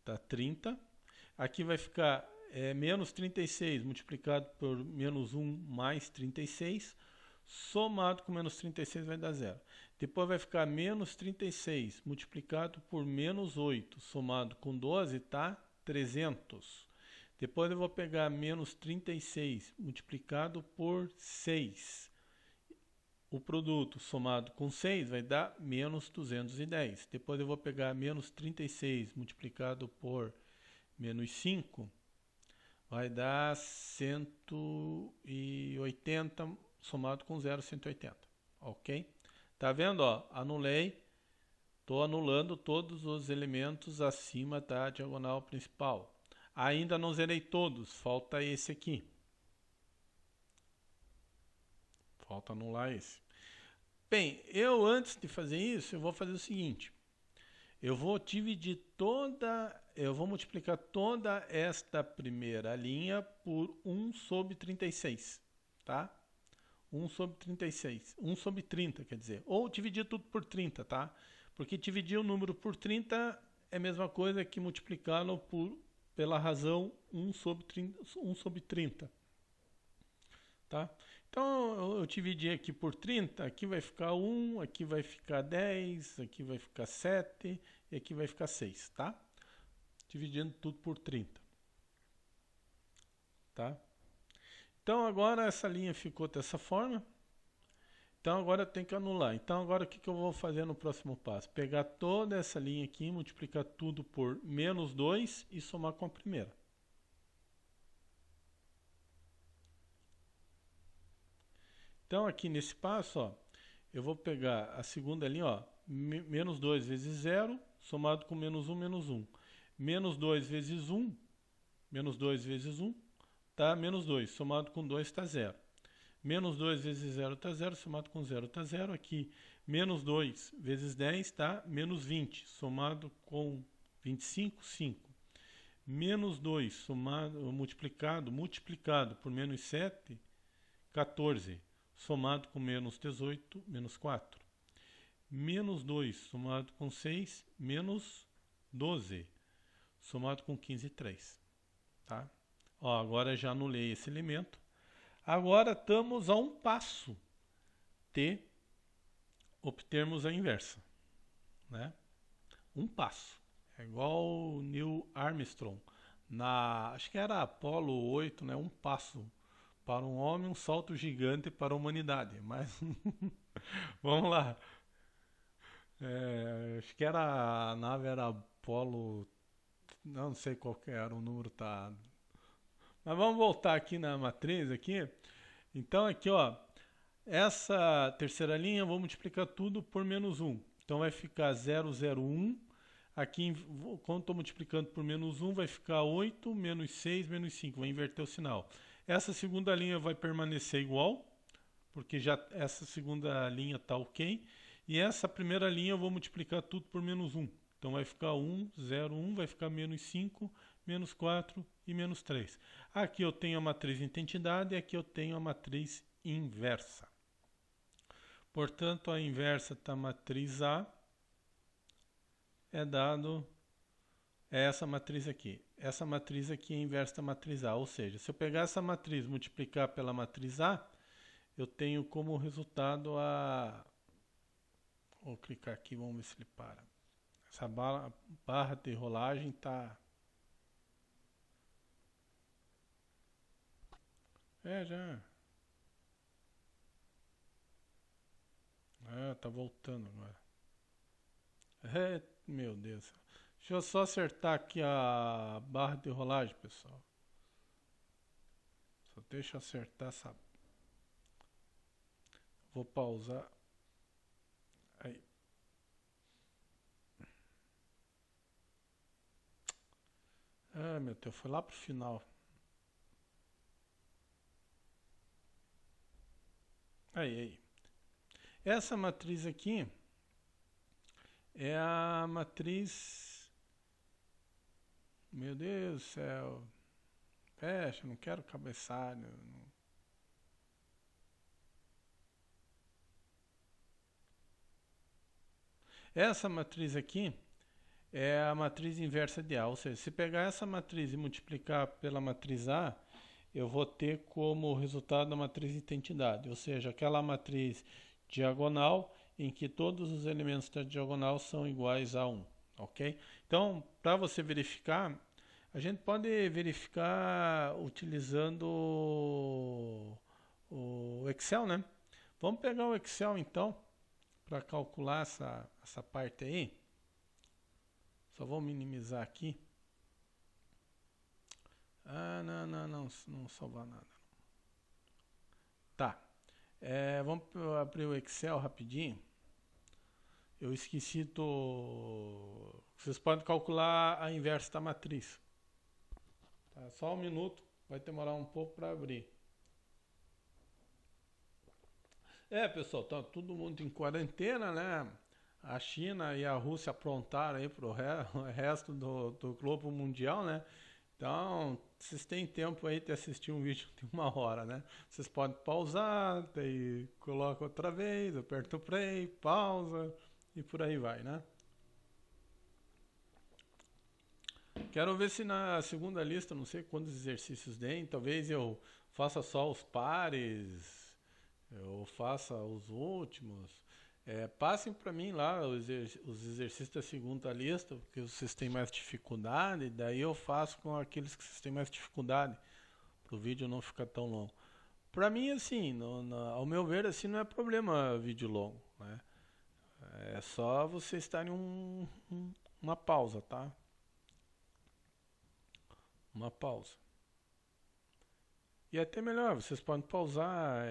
A: tá 30. Aqui vai ficar menos 36 multiplicado por menos 1 mais 36. Somado com menos 36 vai dar 0. Depois vai ficar menos 36 multiplicado por menos 8. Somado com 12 tá 300. Depois eu vou pegar menos 36 multiplicado por 6. o produto somado com 6 vai dar menos 210. Depois eu vou pegar menos 36 multiplicado por menos 5, vai dar 180 somado com 0, 180. Ok? Tá vendo? Ó, anulei. Estou anulando todos os elementos acima da diagonal principal. Ainda não zerei todos, falta esse aqui. Falta anular esse. Bem, antes de fazer isso, eu vou fazer o seguinte. Eu vou multiplicar toda esta primeira linha por 1 sobre 36, tá? 1 sobre 36, 1 sobre 30, quer dizer. Ou dividir tudo por 30, tá? Porque dividir o número por 30 é a mesma coisa que multiplicá-lo pela razão 1 sobre 30. Tá? Então eu dividi aqui por 30, aqui vai ficar 1, aqui vai ficar 10, aqui vai ficar 7 e aqui vai ficar 6. Tá? Dividindo tudo por 30. Tá? Então agora essa linha ficou dessa forma. Então agora eu tenho que anular. Então agora o que eu vou fazer no próximo passo? Pegar toda essa linha aqui, multiplicar tudo por menos 2 e somar com a primeira. Então aqui nesse passo, ó, eu vou pegar a segunda linha, ó, menos 2 vezes 0, somado com menos 1, menos 1. Menos 2 vezes 1, menos 2 vezes 1, tá? Menos 2, somado com 2 está 0. Menos 2 vezes 0 está 0, somado com 0 está 0. Aqui, menos 2 vezes 10 está menos 20, somado com 25, 5. Menos 2 multiplicado por menos 7, 14, somado com menos 18, menos 4. Menos 2 somado com 6, menos 12, somado com 15, 3. Tá? Ó, agora já anulei esse elemento. Agora estamos a um passo de obtermos a inversa, né? Um passo. É igual o Neil Armstrong, acho que era Apollo 8, né? Um passo para um homem, um salto gigante para a humanidade. Mas vamos lá. Acho que a nave era Apollo, não sei qual que era o número, tá? Mas vamos voltar aqui na matriz aqui. Então aqui, ó, essa terceira linha eu vou multiplicar tudo por menos 1. Então vai ficar 0, 0, 1. Aqui, quando estou multiplicando por menos 1, vai ficar 8, menos 6, menos 5. Vai inverter o sinal. Essa segunda linha vai permanecer igual, porque já essa segunda linha está ok. E essa primeira linha eu vou multiplicar tudo por menos 1. Então vai ficar 1, 0, 1, vai ficar menos 5, menos 4 e menos 3. Aqui eu tenho a matriz identidade e aqui eu tenho a matriz inversa. Portanto, a inversa da matriz A é essa matriz aqui. Essa matriz aqui é a inversa da matriz A. Ou seja, se eu pegar essa matriz e multiplicar pela matriz A, eu tenho como resultado a... Vou clicar aqui, vamos ver se ele para. Essa barra de rolagem está... já. Tá voltando agora. Meu Deus. Deixa eu só acertar aqui a barra de rolagem, pessoal. Só deixa eu acertar essa... Vou pausar. Aí. Meu Deus, foi lá pro final. Aí. Essa matriz aqui é a matriz... Meu Deus do céu. Fecha, não quero cabeçalho. Essa matriz aqui é a matriz inversa de A. Ou seja, se pegar essa matriz e multiplicar pela matriz A, eu vou ter como resultado a matriz de identidade. Ou seja, aquela matriz diagonal em que todos os elementos da diagonal são iguais a 1, ok? Então, para você verificar, a gente pode verificar utilizando o Excel, né? Vamos pegar o Excel então, para calcular essa parte aí. Só vou minimizar aqui. Ah, não salvar nada. Tá. Vamos abrir o Excel rapidinho. Eu esqueci do... Vocês podem calcular a inversa da matriz. Tá? Só um minuto, vai demorar um pouco para abrir. Pessoal, tá todo mundo em quarentena, né? A China e a Rússia aprontaram aí pro resto do globo mundial, né? Então, vocês têm tempo aí de assistir um vídeo de 1 hora, né? Vocês podem pausar, daí coloca outra vez, aperta o play, pausa e por aí vai, né? Quero ver se na segunda lista, não sei quantos exercícios tem, talvez eu faça só os pares, eu faça os últimos. Passem para mim lá os exercícios da segunda lista, porque vocês têm mais dificuldade, daí eu faço com aqueles que vocês têm mais dificuldade, para o vídeo não ficar tão longo. Para mim, assim, ao meu ver, assim, não é problema vídeo longo, né? É só vocês estarem uma pausa, tá? Uma pausa. E até melhor, vocês podem pausar,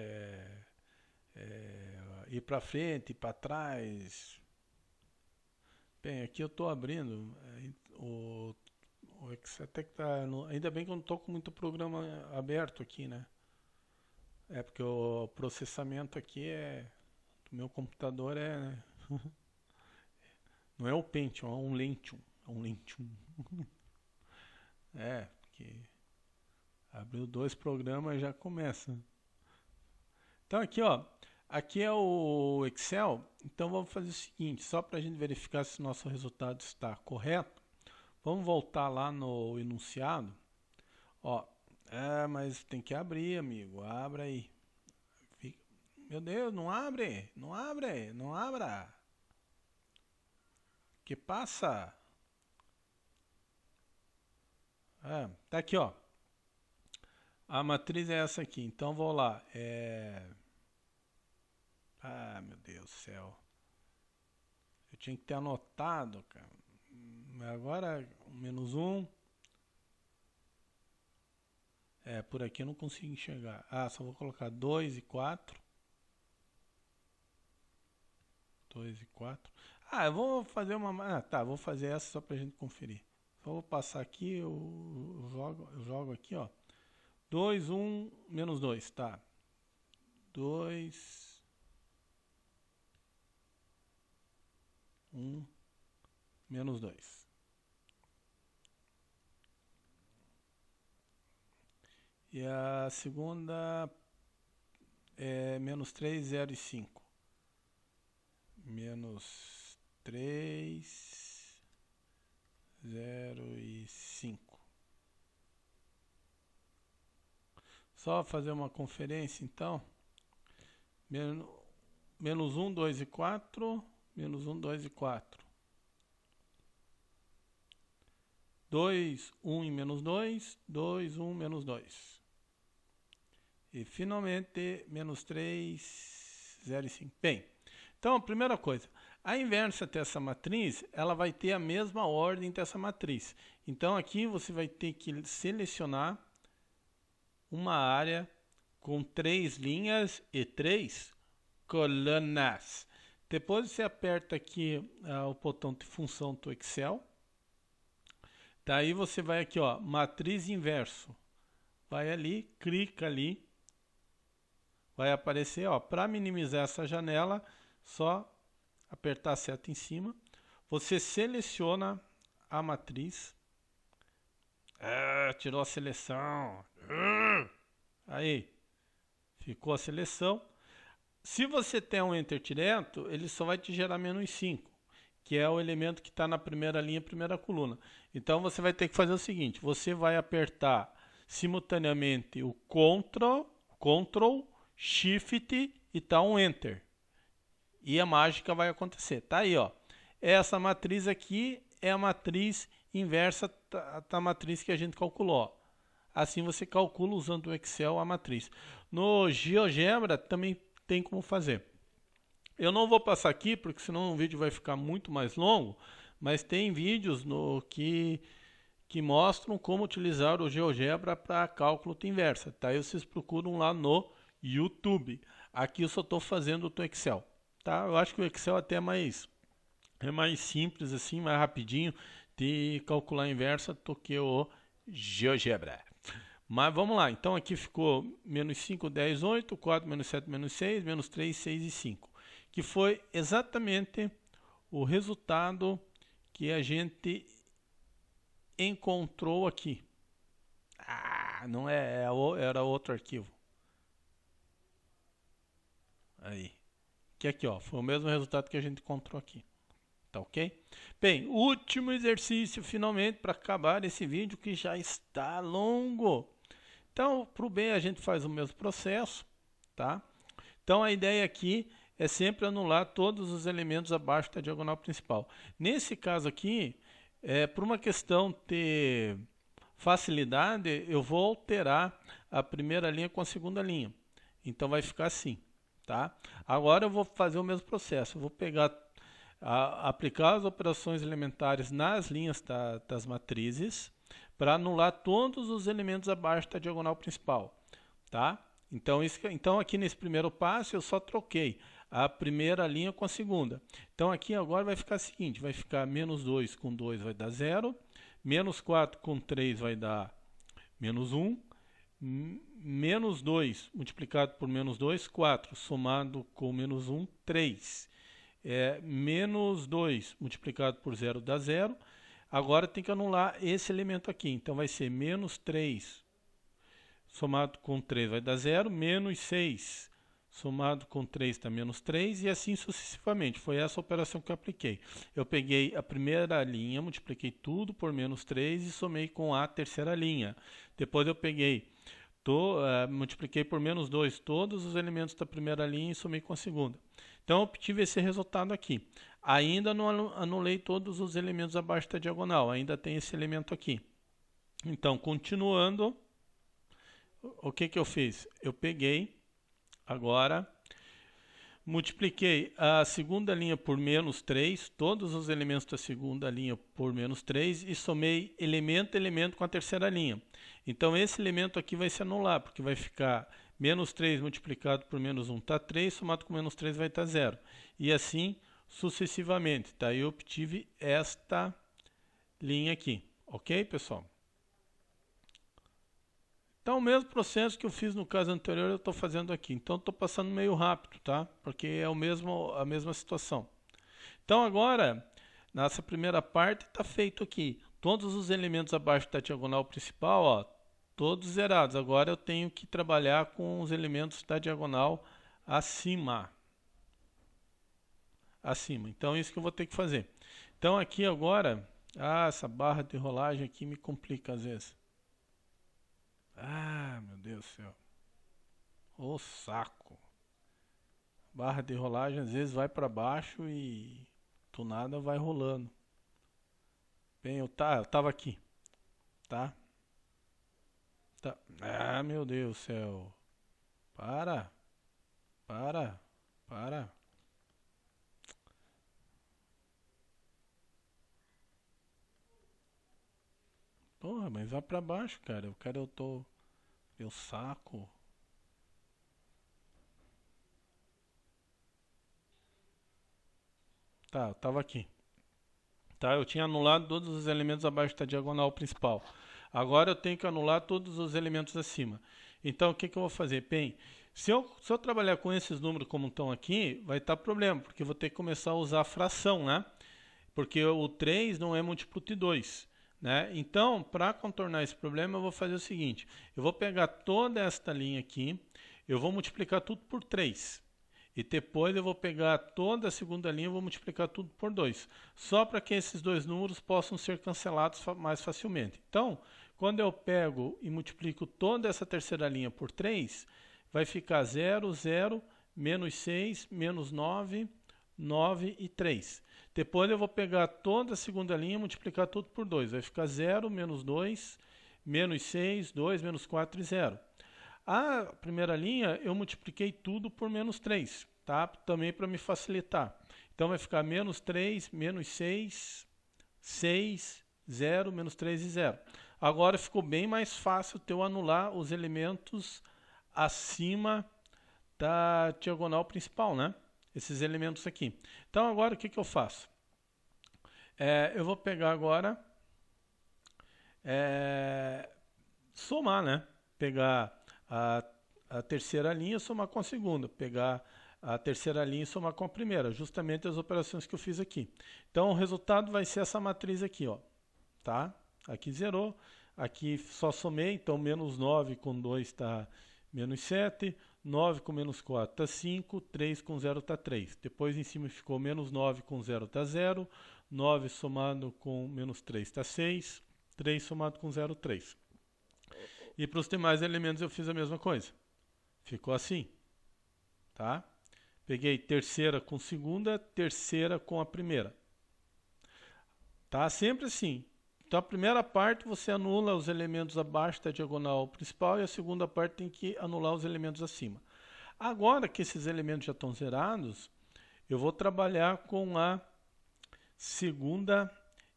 A: ir para frente, ir para trás. Bem, aqui eu estou abrindo o Excel, até que tá ainda bem que eu não estou com muito programa aberto aqui, né? Porque o processamento aqui do meu computador não é o Pentium, é um Lentium. É um Lentium. Porque abriu 2 programas e já começa. Então aqui, ó, aqui é o Excel. Então vamos fazer o seguinte, só para a gente verificar se o nosso resultado está correto. Vamos voltar lá no enunciado. Ó, mas tem que abrir, amigo. Abra aí. Meu Deus, não abre, não abre, não abra. Que passa? Tá aqui, ó. A matriz é essa aqui. Então vou lá. Meu Deus do céu. Eu tinha que ter anotado, cara. Agora, -1. Por aqui eu não consigo enxergar. Só vou colocar 2 e 4. 2 e 4. Eu vou fazer uma... tá, vou fazer essa só pra gente conferir. Só vou passar aqui, eu jogo aqui, ó. 2, 1, -2, tá. 2, 1, -2. E a segunda é -3, 0 e 5. -3, 0 e 5. Só fazer uma conferência então. -1, 2 e 4. -1, 2 e 4. 2, 1 e -2. 2, 1, -2. E finalmente, -3, 0 e 5. Bem, então a primeira coisa, a inversa dessa matriz, ela vai ter a mesma ordem dessa matriz. Então aqui você vai ter que selecionar uma área com 3 linhas e 3 colunas. Depois você aperta aqui o botão de função do Excel. Daí você vai aqui, ó, matriz inverso. Vai ali, clica ali. Vai aparecer, ó, para minimizar essa janela, só apertar a seta em cima. Você seleciona a matriz. Tirou a seleção. Aí, ficou a seleção. Se você tem um Enter direto, ele só vai te gerar -5, que é o elemento que está na primeira linha, primeira coluna. Então você vai ter que fazer o seguinte, você vai apertar simultaneamente o Ctrl, Shift e tá um Enter. E a mágica vai acontecer. Tá aí, ó. Essa matriz aqui é a matriz inversa da matriz que a gente calculou. Assim você calcula usando o Excel a matriz. No GeoGebra também tem como fazer. Eu não vou passar aqui, porque senão o vídeo vai ficar muito mais longo, mas tem vídeos que mostram como utilizar o GeoGebra para cálculo inversa, tá? Aí vocês procuram lá no YouTube. Aqui eu só estou fazendo o Excel, tá? Eu acho que o Excel até é mais simples assim, mais rapidinho de calcular a inversa do que o GeoGebra. Mas vamos lá, então aqui ficou menos 5, 10, 8, 4, menos 7, menos 6, menos 3, 6 e 5. Que foi exatamente o resultado que a gente encontrou aqui. Não era outro arquivo. Aí. Que aqui, ó, foi o mesmo resultado que a gente encontrou aqui. Tá ok? Bem, último exercício finalmente para acabar esse vídeo que já está longo. Então, para o B a gente faz o mesmo processo, tá? Então a ideia aqui é sempre anular todos os elementos abaixo da diagonal principal. Nesse caso aqui, por uma questão de facilidade, eu vou alterar a primeira linha com a segunda linha. Então vai ficar assim, tá? Agora eu vou fazer o mesmo processo. Eu vou pegar, aplicar as operações elementares nas linhas das matrizes para anular todos os elementos abaixo da diagonal principal, tá? Então aqui nesse primeiro passo eu só troquei a primeira linha com a segunda. Então aqui agora vai ficar o seguinte, vai ficar menos 2 com 2 vai dar 0, menos 4 com 3 vai dar menos 1, menos 2 multiplicado por menos 2, 4, somado com menos 1, 3. Menos 2 multiplicado por 0 dá 0. Agora tem que anular esse elemento aqui. Então vai ser menos 3 somado com 3 vai dar 0. Menos 6 somado com 3 dá menos 3. E assim sucessivamente. Foi essa operação que eu apliquei. Eu peguei a primeira linha, multipliquei tudo por menos 3 e somei com a terceira linha. Depois eu peguei, multipliquei por menos 2 todos os elementos da primeira linha e somei com a segunda. Então eu obtive esse resultado aqui. Ainda não anulei todos os elementos abaixo da diagonal, ainda tem esse elemento aqui. Então, continuando, o que eu fiz? Eu peguei, agora, multipliquei a segunda linha por menos 3, todos os elementos da segunda linha por menos 3 e somei elemento a elemento com a terceira linha. Então, esse elemento aqui vai se anular, porque vai ficar menos 3 multiplicado por menos 1 está 3, somado com menos 3 vai estar 0. E assim sucessivamente, tá? Eu obtive esta linha aqui, ok, pessoal? Então, o mesmo processo que eu fiz no caso anterior, eu estou fazendo aqui. Então, estou passando meio rápido, tá? Porque é a mesma situação. Então, agora, nessa primeira parte, está feito aqui. Todos os elementos abaixo da diagonal principal, ó, todos zerados. Agora, eu tenho que trabalhar com os elementos da diagonal acima. Então, isso que eu vou ter que fazer. Então, aqui agora, essa barra de rolagem aqui me complica às vezes. Meu Deus do céu. Ô saco. Barra de rolagem às vezes vai para baixo e do nada vai rolando. Bem, eu tava aqui. Tá? Meu Deus do céu. Para. Porra, mas vai pra baixo, cara. Eu saco. Tá, eu tava aqui. Tá, eu tinha anulado todos os elementos abaixo da diagonal principal. Agora eu tenho que anular todos os elementos acima. Então o que eu vou fazer? Bem, se eu trabalhar com esses números como estão aqui, vai estar problema, porque eu vou ter que começar a usar a fração, né? Porque o 3 não é múltiplo de 2. Né? Então, para contornar esse problema, eu vou fazer o seguinte. Eu vou pegar toda esta linha aqui, eu vou multiplicar tudo por 3. E depois eu vou pegar toda a segunda linha e vou multiplicar tudo por 2. Só para que esses dois números possam ser cancelados mais facilmente. Então, quando eu pego e multiplico toda essa terceira linha por 3, vai ficar 0, 0, menos 6, menos 9, 9 e 3. Depois eu vou pegar toda a segunda linha e multiplicar tudo por 2. Vai ficar 0, menos 2, menos 6, 2, menos 4 e 0. A primeira linha eu multipliquei tudo por menos 3, tá? Também para me facilitar. Então vai ficar menos 3, menos 6, 6, 0, menos 3 e 0. Agora ficou bem mais fácil eu anular os elementos acima da diagonal principal, né? Esses elementos aqui. Então agora o que, que eu faço? Eu vou pegar agora, somar, né? Pegar a terceira linha e somar com a segunda. Pegar a terceira linha e somar com a primeira. Justamente as operações que eu fiz aqui. Então o resultado vai ser essa matriz aqui, ó. Tá? Aqui zerou. Aqui só somei, então menos 9 com 2 está menos 7. 9 com menos 4 está 5. 3 com 0 está 3. Depois em cima ficou menos 9 com 0 está 0. 9 somado com menos 3 está 6. 3 somado com 0, 3. E para os demais elementos eu fiz a mesma coisa. Ficou assim. Tá? Peguei terceira com segunda, terceira com a primeira. Tá? Sempre assim. Então a primeira parte você anula os elementos abaixo da diagonal principal e a segunda parte tem que anular os elementos acima. Agora que esses elementos já estão zerados, eu vou trabalhar com a segunda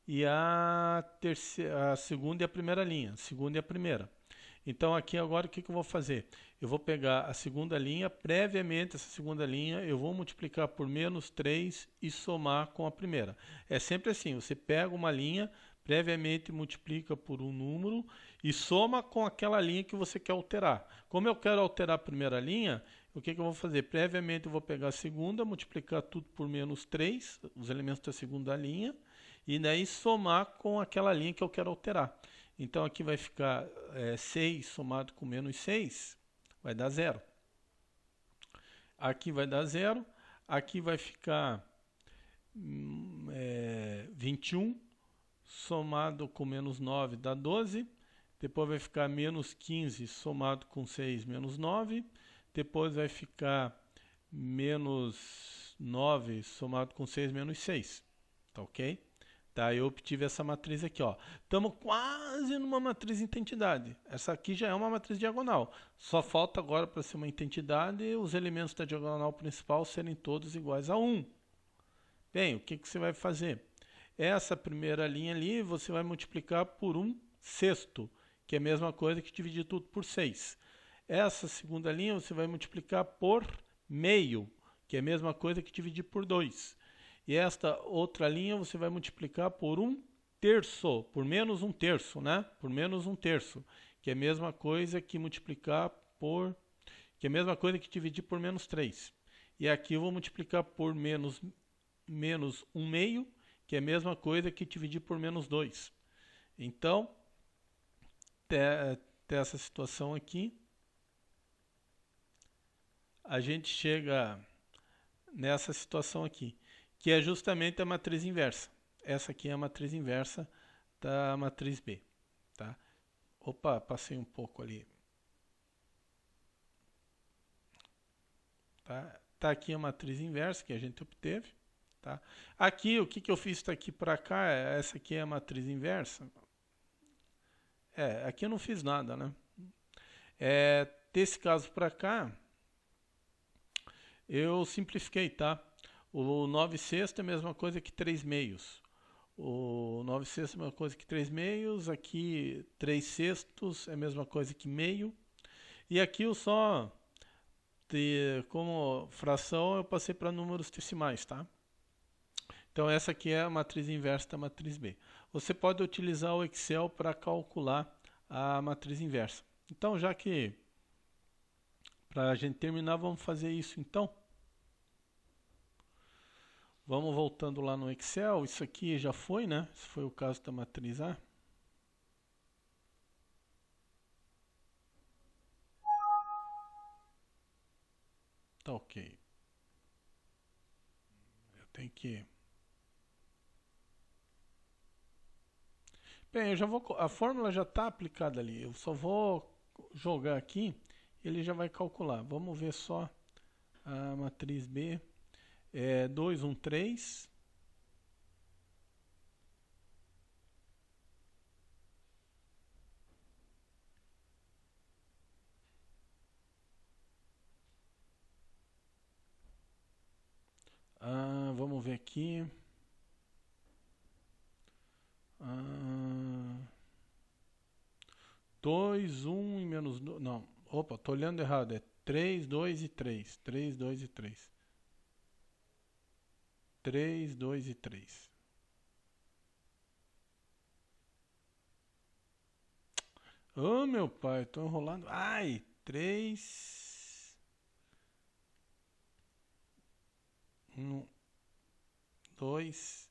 A: e a terceira, a segunda e a primeira linha, segunda e a primeira. Então aqui agora o que eu vou fazer? Eu vou pegar a segunda linha, previamente essa segunda linha eu vou multiplicar por menos 3 e somar com a primeira. É sempre assim, você pega uma linha, previamente multiplica por um número e soma com aquela linha que você quer alterar. Como eu quero alterar a primeira linha, o que eu vou fazer? Previamente eu vou pegar a segunda, multiplicar tudo por menos 3, os elementos da segunda linha, e daí somar com aquela linha que eu quero alterar. Então aqui vai ficar 6 somado com menos 6, vai dar 0. Aqui vai dar 0. Aqui vai ficar 21 somado com menos 9 dá 12. Depois vai ficar menos 15 somado com 6, menos 9. Depois vai ficar menos 9 somado com 6, menos 6. Tá ok? Tá, eu obtive essa matriz aqui, ó. Estamos quase numa matriz entidade. Essa aqui já é uma matriz diagonal. Só falta agora para ser uma entidade os elementos da diagonal principal serem todos iguais a 1. Bem, o que você vai fazer? Essa primeira linha ali você vai multiplicar por 1/6, que é a mesma coisa que dividir tudo por 6. Essa segunda linha você vai multiplicar por meio, que é a mesma coisa que dividir por 2. E esta outra linha você vai multiplicar por 1/3, por menos 1/3, né? Por menos 1/3, que é a mesma coisa que multiplicar por, que é a mesma coisa que dividir por menos 3. E aqui eu vou multiplicar por menos 1/2, que é a mesma coisa que dividir por menos 2. Então, dessa situação aqui, a gente chega nessa situação aqui, que é justamente a matriz inversa. Essa aqui é a matriz inversa da matriz B. Tá? Opa, passei um pouco ali. Tá aqui a matriz inversa que a gente obteve. Tá? Aqui, o que eu fiz daqui para cá, essa aqui é a matriz inversa. Aqui eu não fiz nada, né? Desse caso para cá, eu simplifiquei, tá? O 9/6 é a mesma coisa que 3/2. O 9/6 é a mesma coisa que 3/2. Aqui 3/6 é a mesma coisa que meio. E aqui eu só, como fração, eu passei para números decimais, tá? Então essa aqui é a matriz inversa da matriz B. Você pode utilizar o Excel para calcular a matriz inversa. Então, já que para a gente terminar, vamos fazer isso então. Vamos voltando lá no Excel. Isso aqui já foi, né? Esse foi o caso da matriz A. Tá ok. Eu tenho que... Bem, eu já vou... A fórmula já está aplicada ali. Eu só vou jogar aqui. Ele já vai calcular. Vamos ver só a matriz B. 2, 1, 3. vamos ver aqui. 2, 1 e menos 2. Não, opa, tô olhando errado. É 3, 2 e 3. 3, 2 e 3. 3, 2 e 3. Ô, meu pai, tô enrolando. Ai, 3, 1, 2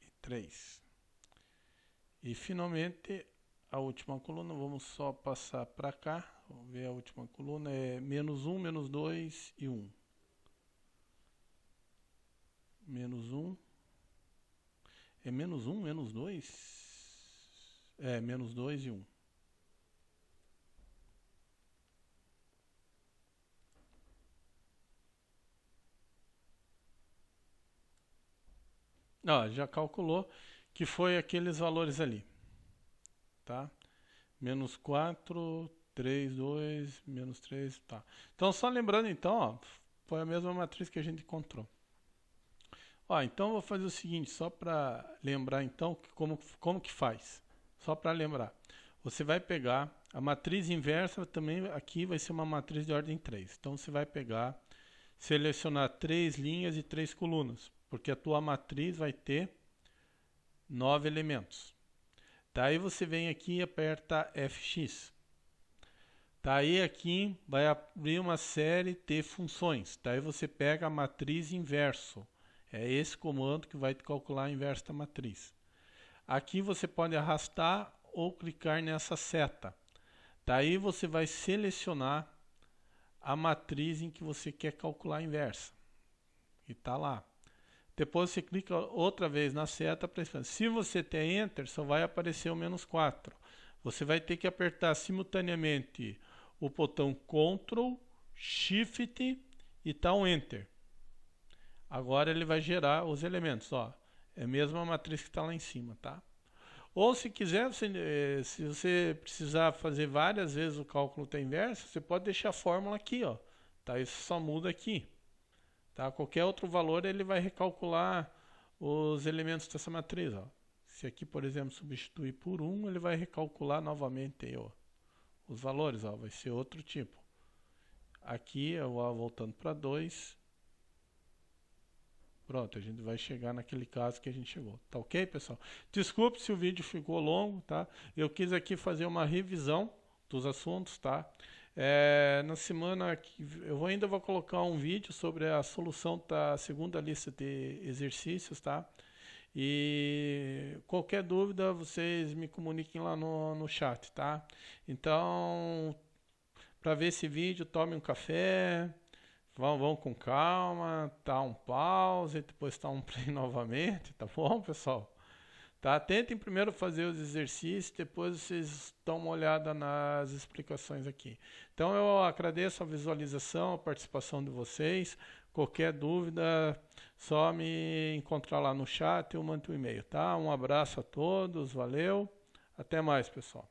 A: e 3. E finalmente a última coluna, vamos só passar para cá. Vamos ver a última coluna, é menos 1, menos 2 e 1. Menos 1. É menos 1, menos 2? É, menos 2 e 1. Ó, já calculou que foi aqueles valores ali, tá? Menos 4, 3, 2, menos 3, tá. Então, só lembrando então, ó, foi a mesma matriz que a gente encontrou. Ó, então eu vou fazer o seguinte, só para lembrar então como que faz. Só para lembrar. Você vai pegar a matriz inversa, também aqui vai ser uma matriz de ordem 3. Então você vai pegar, selecionar 3 linhas e 3 colunas, porque a tua matriz vai ter 9 elementos. Daí você vem aqui e aperta Fx. Daí aqui vai abrir uma série de funções. Daí você pega a matriz inverso. É esse comando que vai te calcular a inverso da matriz. Aqui você pode arrastar ou clicar nessa seta. Daí você vai selecionar a matriz em que você quer calcular a inversa. E está lá. Depois você clica outra vez na seta para expandir. Se você der Enter, só vai aparecer o menos 4. Você vai ter que apertar simultaneamente o botão Ctrl, Shift e tá um Enter. Agora ele vai gerar os elementos. Ó. É a mesma matriz que está lá em cima, tá? Ou se quiser, se você precisar fazer várias vezes o cálculo da inversa, você pode deixar a fórmula aqui, ó. Tá? Isso só muda aqui. Tá? Qualquer outro valor ele vai recalcular os elementos dessa matriz. Ó. Se aqui, por exemplo, substituir por 1, ele vai recalcular novamente aí, ó, os valores. Ó, vai ser outro tipo. Aqui, eu vou voltando para 2. Pronto, a gente vai chegar naquele caso que a gente chegou. Tá ok, pessoal? Desculpe se o vídeo ficou longo, tá? Eu quis aqui fazer uma revisão dos assuntos, tá? Na semana que eu ainda vou colocar um vídeo sobre a solução da segunda lista de exercícios, tá? E qualquer dúvida, vocês me comuniquem lá no chat, tá? Então, para ver esse vídeo, tome um café, vão com calma, tá um pause, depois tá um play novamente, tá bom, pessoal? Tá? Tentem primeiro fazer os exercícios, depois vocês dão uma olhada nas explicações aqui. Então eu agradeço a visualização, a participação de vocês. Qualquer dúvida, só me encontrar lá no chat ou mande um e-mail, tá? Um abraço a todos, valeu, até mais, pessoal.